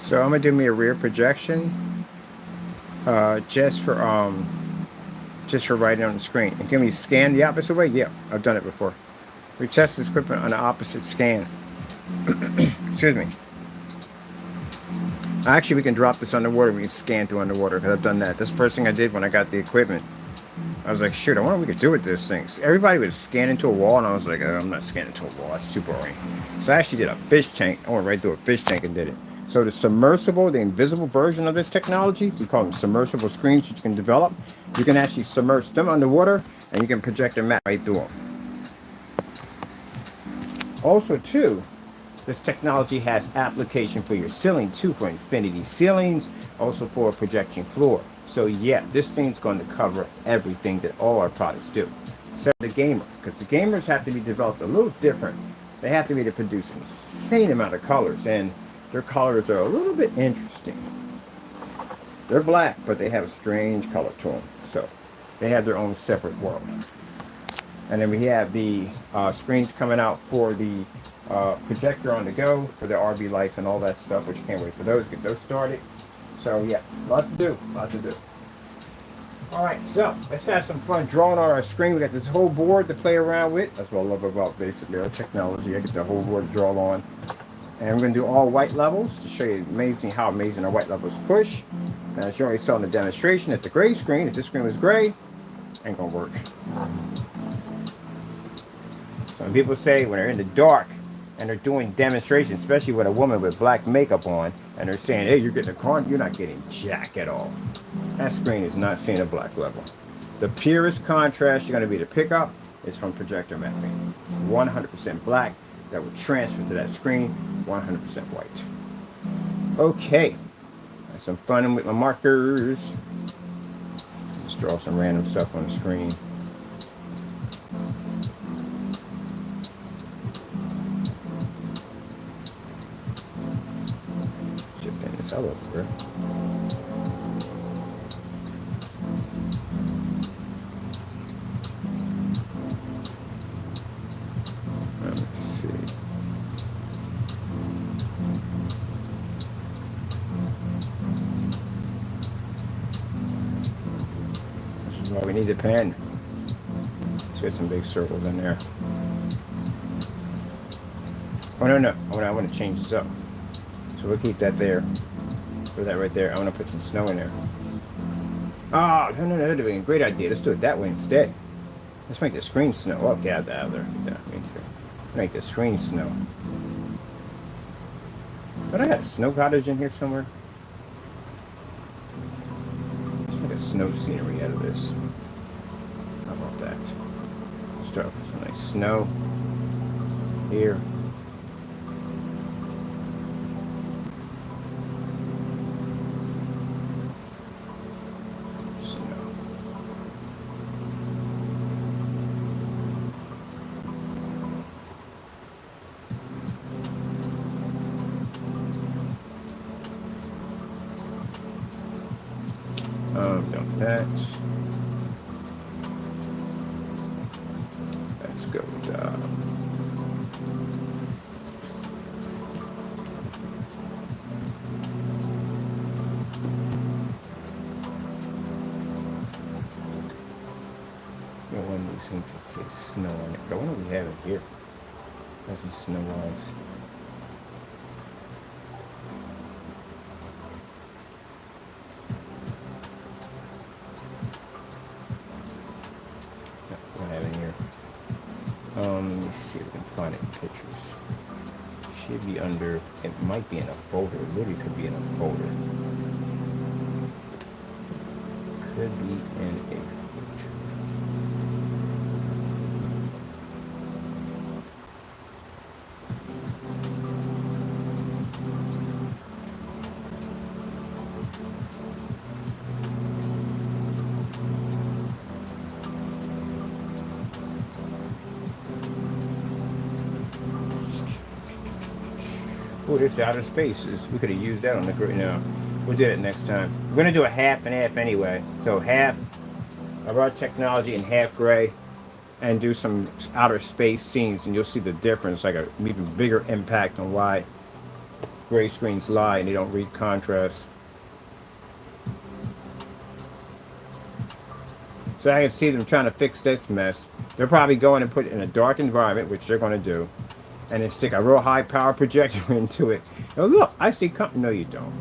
So I'm gonna do me a rear projection, just for writing on the screen. And can we scan the opposite way? Yeah, I've done it before. We test this equipment on the opposite scan. Excuse me. Actually, we can drop this underwater. We can scan through underwater because I've done that. That's the first thing I did when I got the equipment. I was like, shoot, I wonder what we could do with this thing. So everybody would scan into a wall, and I was like, oh, I'm not scanning into a wall. That's too boring. So I actually did a fish tank. I went right through a fish tank and did it. So the submersible, the invisible version of this technology, we call them submersible screens that you can develop. You can actually submerge them underwater, and you can project a map right through them. Also, too, this technology has application for your ceiling, too, for infinity ceilings, also for a projection floor. So, yeah, this thing's going to cover everything that all our products do. Except the gamer, because the gamers have to be developed a little different. They have to be to produce an insane amount of colors, and their colors are a little bit interesting. They're black, but they have a strange color to them. So they have their own separate world. And then we have the screens coming out for the projector on the go, for the RB Life and all that stuff, which can't wait for those, get those started. So yeah, a lot to do, a lot to do. All right, so let's have some fun drawing on our screen. We got this whole board to play around with. That's what I love about basically our technology. I get the whole board to draw on. And we're going to do all white levels to show you how amazing our white levels push. Now, as you already saw in the demonstration, at the gray screen, if this screen was gray, ain't going to work. Some people say when they're in the dark and they're doing demonstrations, especially with a woman with black makeup on, and they're saying, hey, you're getting a con, you're not getting jack at all. That screen is not seeing a black level. The purest contrast you're going to be able to pick up is from projector mapping. 100% black. That will transfer to that screen, 100% white. Okay, have some fun with my markers. Just draw some random stuff on the screen. Shift in this all over. Let's see. This is why we need a pen. Let's get some big circles in there. Oh, no. I want to change this up. So we'll keep that there. Put that right there. I want to put some snow in there. Oh, no. That would be a great idea. Let's do it that way instead. Let's make the screen snow. Oh, get out of there. Make the screen snow. But I got a snow cottage in here somewhere. Let's make a snow scenery out of this. How about that? Let's start with some nice snow here. Dump that. Let's go with one of these things that says snow on it. I wonder if we have it here. That's the snow ice. pictures. Should be under, it might be in a folder. It literally could be in a folder. Could be in a folder. Oh, there's outer spaces. We could have used that on the grid. No, we'll do it next time. We're going to do a half and half anyway. So half of our technology and half gray, and do some outer space scenes, and you'll see the difference, like a even bigger impact on why gray screens lie and they don't read contrast. So I can see them trying to fix this mess. They're probably going and put it in a dark environment, which they're going to do, and then stick a real high power projector into it. Oh, look, I see no, you don't.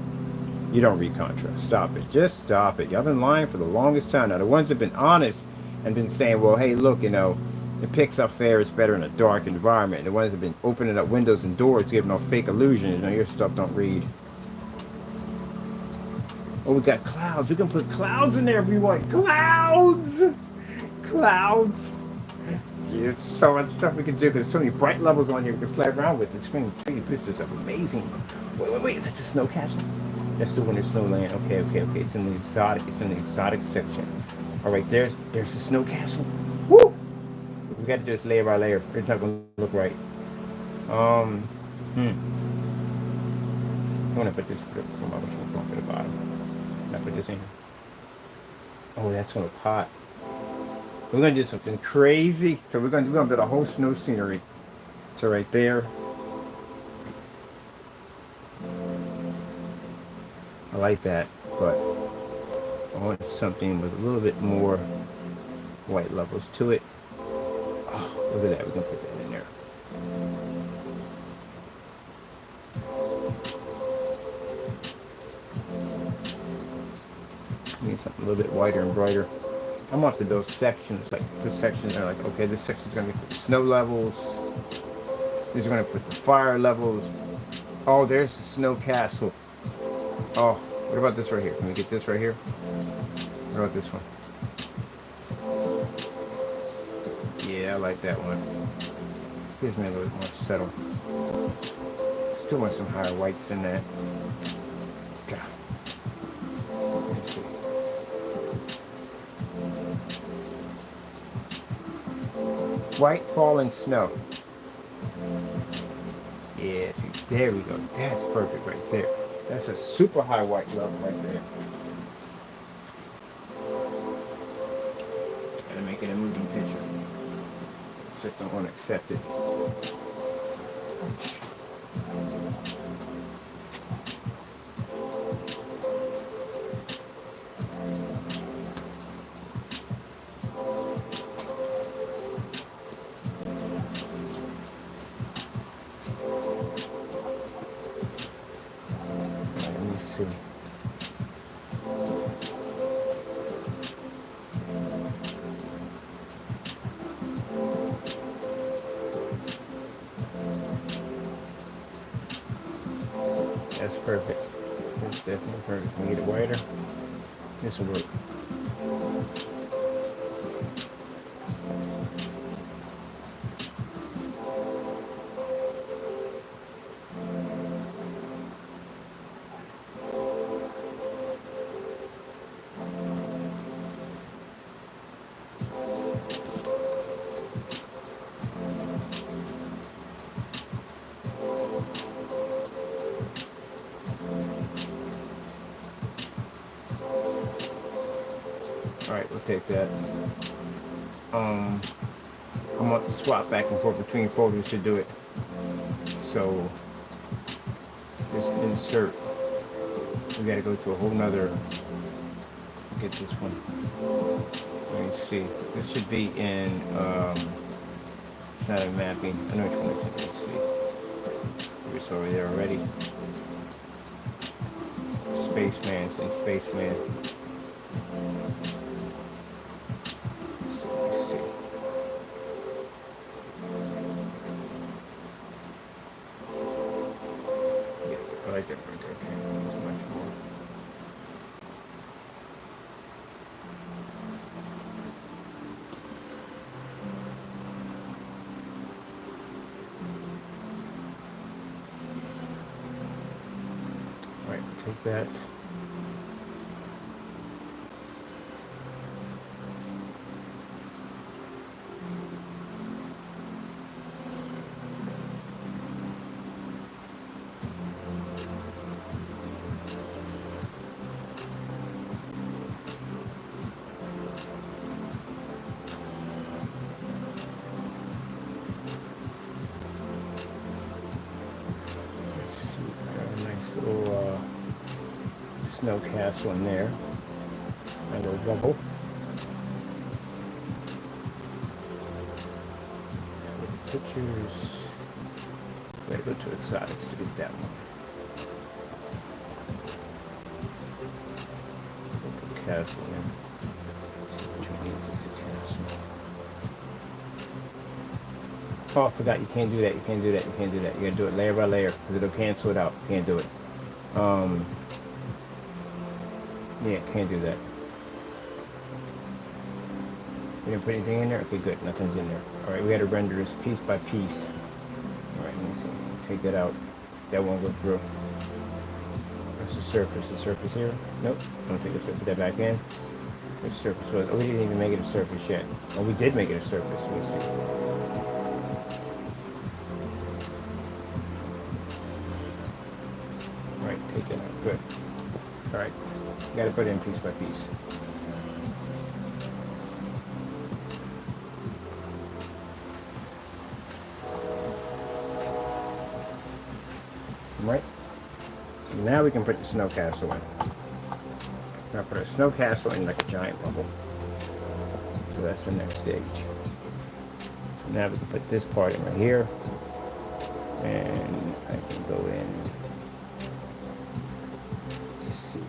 You don't read contrast. Stop it. Just stop it. Y'all been lying for the longest time. Now, the ones that have been honest and been saying, well, hey, look, you know, it picks up fair, it's better in a dark environment. The ones that have been opening up windows and doors, giving off fake illusions, you know, your stuff don't read. Oh, we got clouds. We can put clouds in there if we want. Clouds! Clouds! There's so much stuff we can do, because there's so many bright levels on here we can play around with. The screen pictures are amazing. Wait, is that the snow castle? That's the winter snowland. Okay. It's in the exotic section. All right, there's the snow castle. Woo! We got to do this layer by layer. It's not gonna look right. I'm gonna put this for the bottom. I put this in. Oh, that's gonna pop. We're gonna do something crazy. So we're gonna build a whole snow scenery. So right there. I like that, but I want something with a little bit more white levels to it. Oh, look at that. We can put that in there. Need something a little bit whiter and brighter. I want to build sections, like put sections that are like, okay, this section's gonna be for the snow levels. These are gonna put the fire levels. Oh, there's the snow castle. Oh, what about this right here? Can we get this right here? What about this one? Yeah, I like that one. Gives me a little bit more settle. Still want some higher whites in that. Let's see. White falling snow. Yeah, there we go. That's perfect right there. That's a super high white level right there. Gotta make it a moving picture. The system won't accept it. That's perfect. That's definitely perfect. Can we get it wider? This will work. Alright, we'll take that. I'm going to swap back and forth between folders to do it. So, just insert. We gotta go to a whole nother. Get this one. Let me see. This should be in, it's not a mapping. I know which one it is. Let's see. It's over there already. Spaceman, Spaceman. I like it right there. Okay, that's much more. All right, take that. Little snow castle in there, a little bubble. Pictures. Gotta go to exotics to get that one. Put castle in. Which one is this castle? Oh, I forgot. You can't do that. You can't do that. You can't do that. You gotta do it layer by layer because it'll cancel it out. You can't do it. Yeah, can't do that. You didn't put anything in there? Okay, good. Nothing's in there. Alright, we gotta render this piece by piece. Alright, let me see. Take that out. That won't go through. That's the surface. The surface here? Nope. I'm gonna take the surface. Put that back in. Where the surface was. Oh, we didn't even make it a surface yet. Oh, we did make it a surface. Let me see. Alright, take that out. Good. Alright. You gotta put it in piece by piece. Right? So now we can put the snow castle in. Now put a snow castle in like a giant bubble. So that's the next stage. So now we can put this part in right here. And I can go in. Let's see.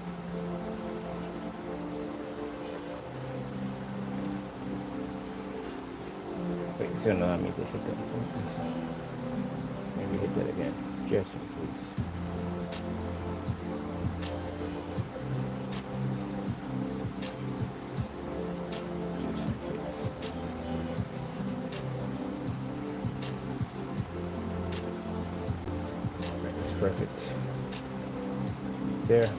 Wait, it's gonna allow me to hit that from inside. Maybe hit that again. Just in case. That's perfect. There.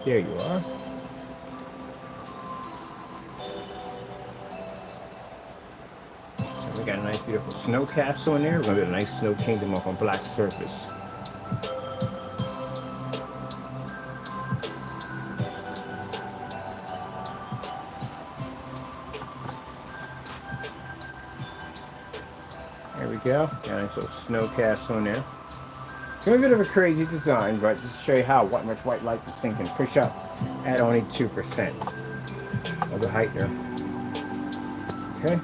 There you are. So we got a nice beautiful snow castle in there. We're going to get a nice snow kingdom off a black surface. There we go. Got a nice little snow castle in there. It's a bit of a crazy design, but just to show you how much white light this thing can push up at only 2% of the height there. Okay.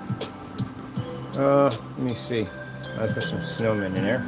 Let me see. I'll put some snowmen in there.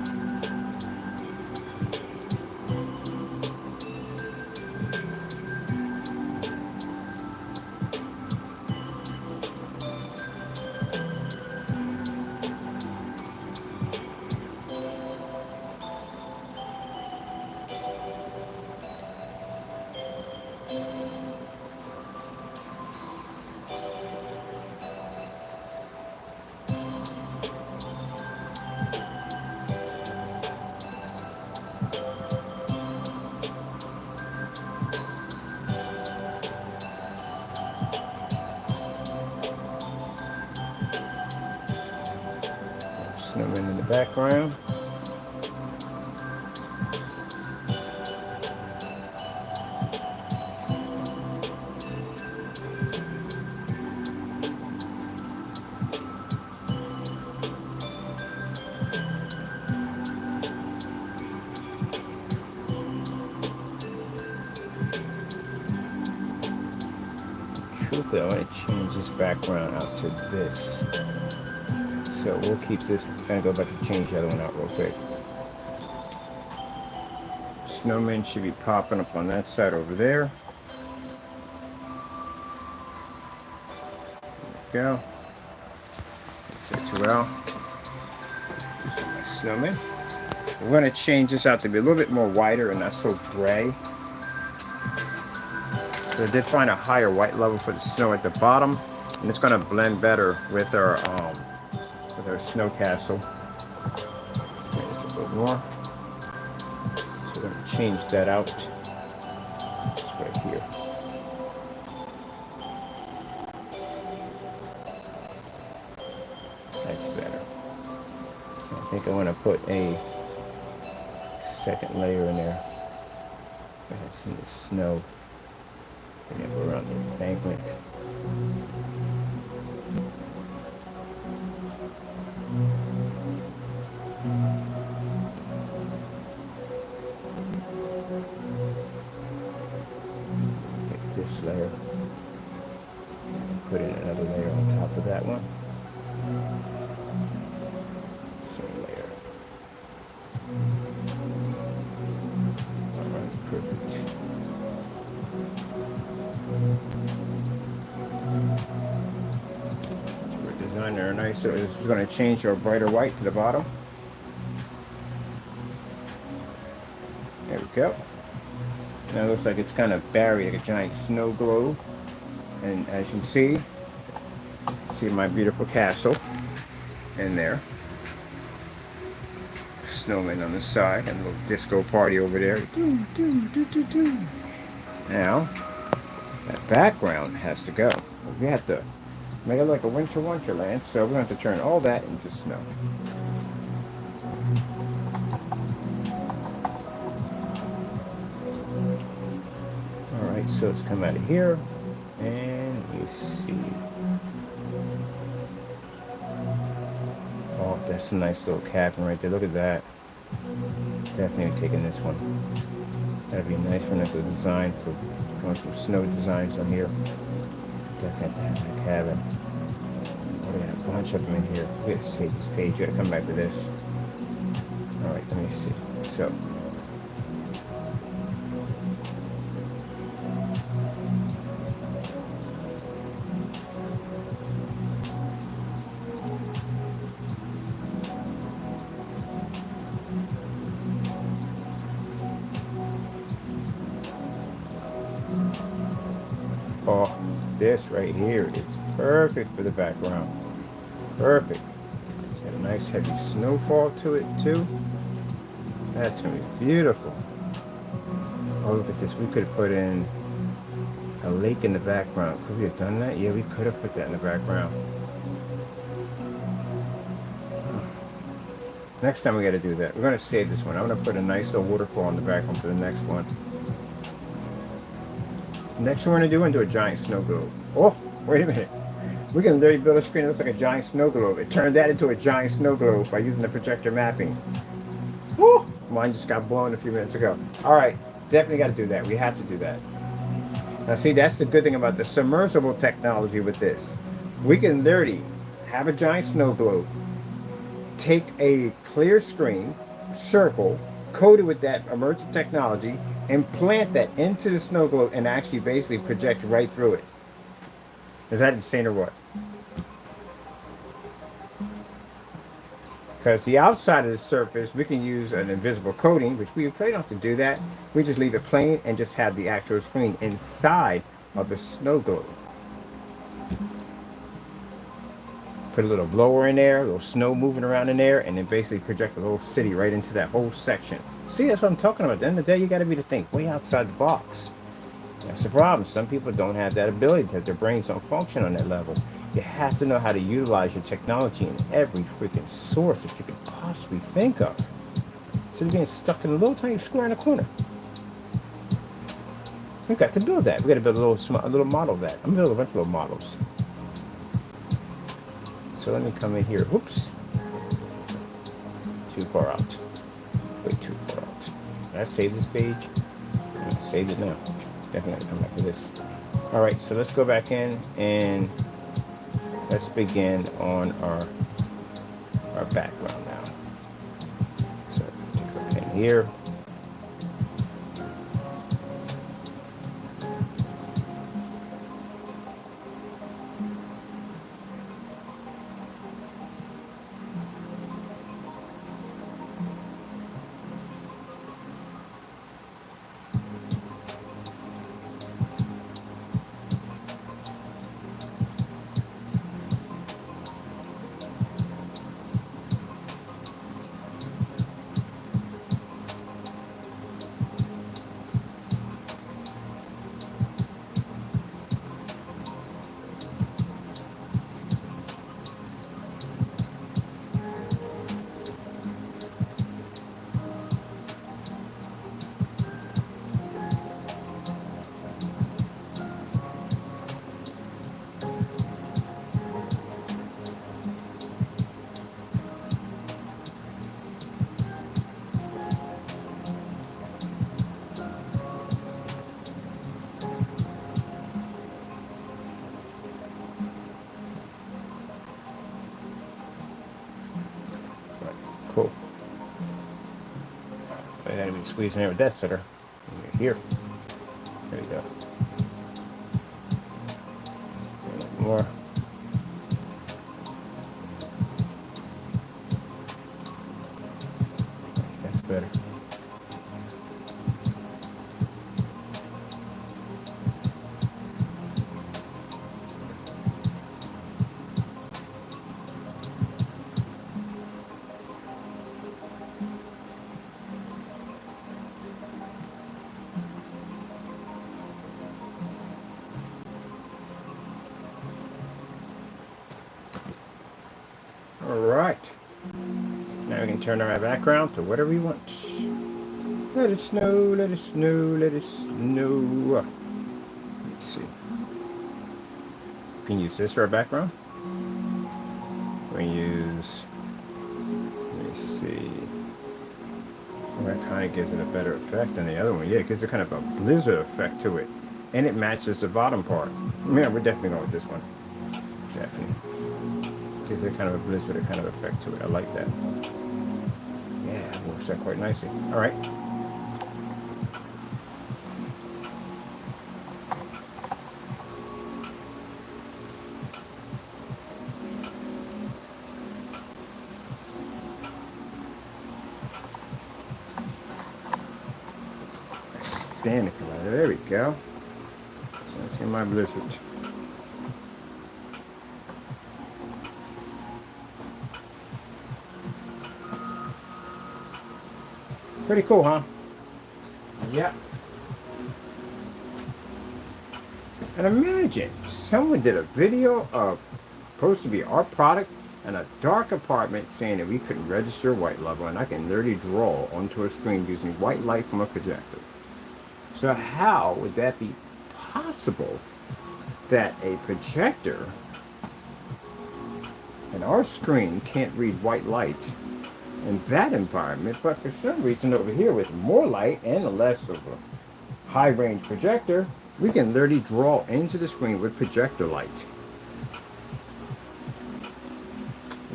Snowmen in the background. truthfully, I want to change this background out to this. So we'll keep this. I'm going to go back and change the other one out real quick. Snowmen should be popping up on that side over there. There we go. Set to well. These are my snowmen. We're going to change this out to be a little bit more whiter and not so gray. So I did find a higher white level for the snow at the bottom, and it's going to blend better with our snow castle. Maybe just a little more. So we're going to change that out. It's right here. That's better. I think I want to put a second layer in there. I have some of the snow around the embankment. Take this layer and put in another layer on top of that one. Same layer. All right, perfect. We're designing our nice. So this is going to change our brighter white to the bottom. There we go. Now it looks like it's kind of buried, like a giant snow globe. And as you can see my beautiful castle in there. Snowman on the side, and a little disco party over there. Now, that background has to go. We have to make it like a winter wonderland, so we're going to have to turn all that into snow. Alright, so it's come out of here, and you see. Oh, that's a nice little cabin right there. Look at that. Definitely taking this one. That'd be nice for nice little design for going some snow designs on here. Definitely have to have a cabin. Oh, we got a bunch of them in here. We gotta save this page. We gotta come back to this. Alright, let me see. So. Oh, this right here is perfect for the background. Perfect. It's got a nice heavy snowfall to it too. That's gonna be beautiful. Oh, look at this. We could have put in a lake in the background. Could we have done that? Yeah, we could have put that in the background. Next time we got to do that. We're going to save this one. I'm going to put a nice little waterfall in the background for the next one. Next one we're going to do a giant snow globe. Oh, wait a minute. We can literally build a screen that looks like a giant snow globe. It turned that into a giant snow globe by using the projector mapping. Woo! Mine just got blown a few minutes ago. All right, definitely got to do that. We have to do that. Now see, that's the good thing about the submersible technology with this. We can literally have a giant snow globe, take a clear screen, circle, coat it with that emergent technology, and plant that into the snow globe and actually basically project right through it. Is that insane or what? Because the outside of the surface, we can use an invisible coating, which we probably don't have to do that. We just leave it plain and just have the actual screen inside of the snow globe. Put a little blower in there, a little snow moving around in there, and then basically project the whole city right into that whole section. See, that's what I'm talking about. At the end of the day, you got to be to think way outside the box. That's the problem. Some people don't have that ability because their brains don't function on that level. You have to know how to utilize your technology in every freaking source that you could possibly think of. Instead of being stuck in a little tiny square in the corner. We've got to build that. We've got to build a little model of that. I'm going to build a bunch of little models. So let me come in here. Oops. Too far out. Way too far out. Did I save this page? I'm going to save it now. Definitely got to come back to this. All right, so let's go back in and let's begin on our background now. So take our pen here. Cool. I gotta be squeezing in with that sitter. Here. There you go. A little more. That's better. Alright, now we can turn our background to whatever we want. Let it snow, let it snow, let it snow. Let's see. We can use this for our background. We can use, let me see. Well, that kind of gives it a better effect than the other one. Yeah, it gives it kind of a blizzard effect to it. And it matches the bottom part. Yeah, we're definitely going with this one. Definitely. Gives it kind of a blizzard kind of effect to it. I like that. Yeah, it works out quite nicely. All right. Stand it. There we go. So that's in my blizzard. Pretty cool, huh? Yeah. And imagine someone did a video of supposed to be our product in a dark apartment saying that we couldn't register white level, and I can literally draw onto a screen using white light from a projector. So how would that be possible that a projector and our screen can't read white light in that environment, but for some reason over here with more light and a less of a high range projector, we can literally draw into the screen with projector light.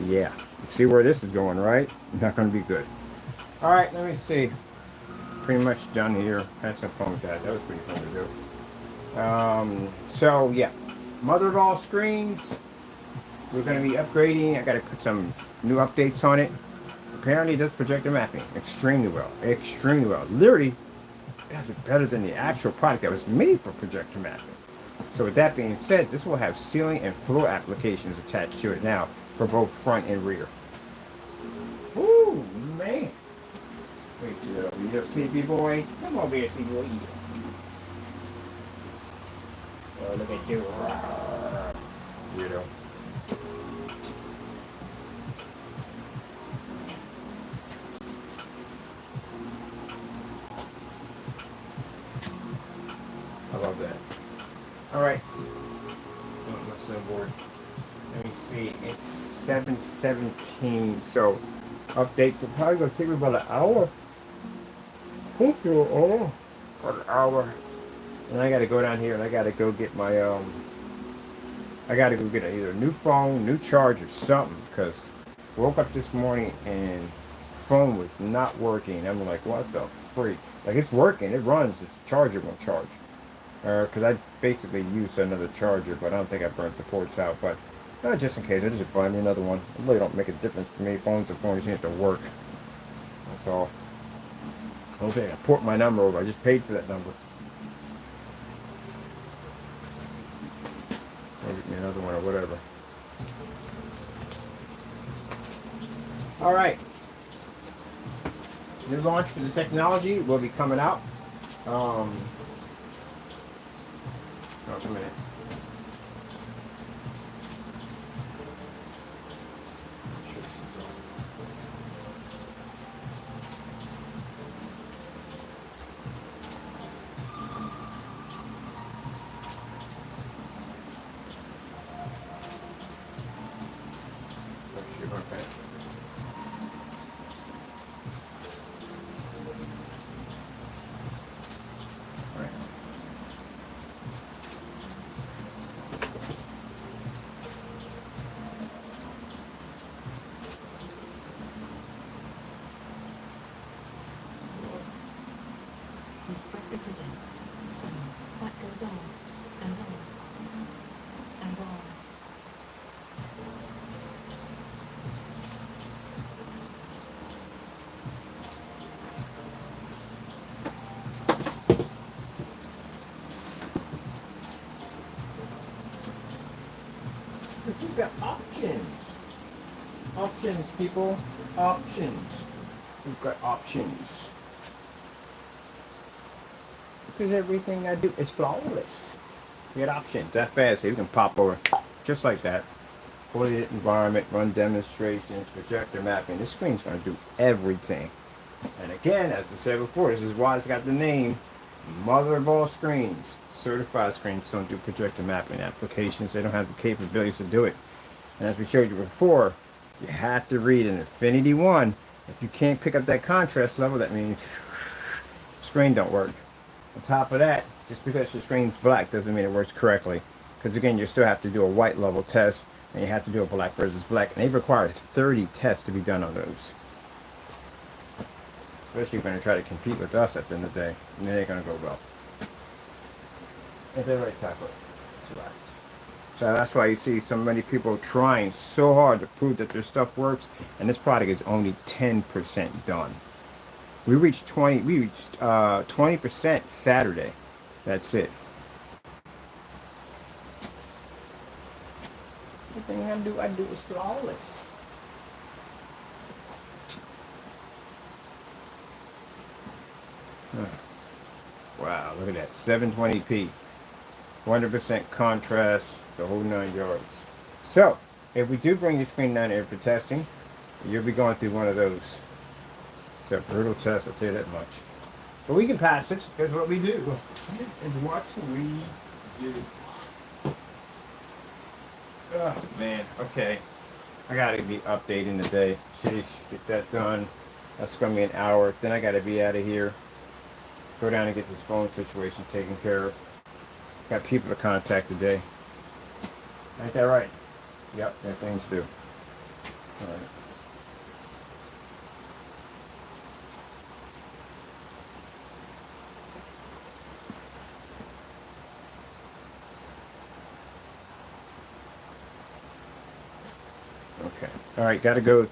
Yeah, see where this is going, right? Not going to be good. All right, let me see. Pretty much done here. Had some fun with that. That was pretty fun to do. So yeah, mother of all screens. We're going to be upgrading. I got to put some new updates on it. Apparently it does projector mapping extremely well. Extremely well. Literally does it better than the actual product that was made for projector mapping. So with that being said, this will have ceiling and floor applications attached to it now for both front and rear. Ooh, man. Wait, you little sleepy boy. Come over here, sleepy boy. Oh, look at you. Weirdo. I love that. All right. Let's board. Let me see. It's 7:17. So updates will probably going to take me about an hour. Hopefully, about an hour. And I got to go down here and I got to go get my I got to go get either a new phone, new charger, something, because woke up this morning and phone was not working. I'm like, what the freak? Like, it's working, it runs, its charger won't charge. Because I basically used another charger, but I don't think I burnt the ports out. But just in case, I just buy me another one. It really don't make a difference to me. Phones and phones need to work. That's all. Okay, I port my number over. I just paid for that number. I'll get me another one or whatever. All right. New launch for the technology will be coming out. Oh, a minute. Okay. Right. Espresso presents the song that goes on and on and on. But you've got options. Options, people. Options. We've got options. Because everything I do is flawless. We got options. That fast, so you can pop over just like that. Fully environment, run demonstrations, projector mapping. This screen's going to do everything. And again, as I said before, this is why it's got the name Mother of all screens. Certified screens don't do projector mapping applications. They don't have the capabilities to do it. And as we showed you before, you have to read an Infinity 1. If you can't pick up that contrast level, that means screen don't work. On top of that, just because the screen's black doesn't mean it works correctly. Because again, you still have to do a white level test, and you have to do a black versus black. And they require 30 tests to be done on those. Especially if you're going to try to compete with us at the end of the day. And it ain't going to go well. Ain't that right, Taco? That's right. So that's why you see so many people trying so hard to prove that their stuff works, and this product is only 10% done. We reached 20% Saturday. That's it. Everything I do is flawless. Wow, look at that. 720p. 100% contrast, the whole 9 yards. So, if we do bring your screen down here for testing, you'll be going through one of those. It's a brutal test, I'll tell you that much. But we can pass it, because what we do. It's what we do. Oh, man, okay. I gotta be updating today. Sheesh, get that done. That's gonna be an hour. Then I gotta be out of here. Go down and get this phone situation taken care of. Got people to contact today. Ain't that right? Yep, got things to do. Alright. Okay. Alright, gotta go.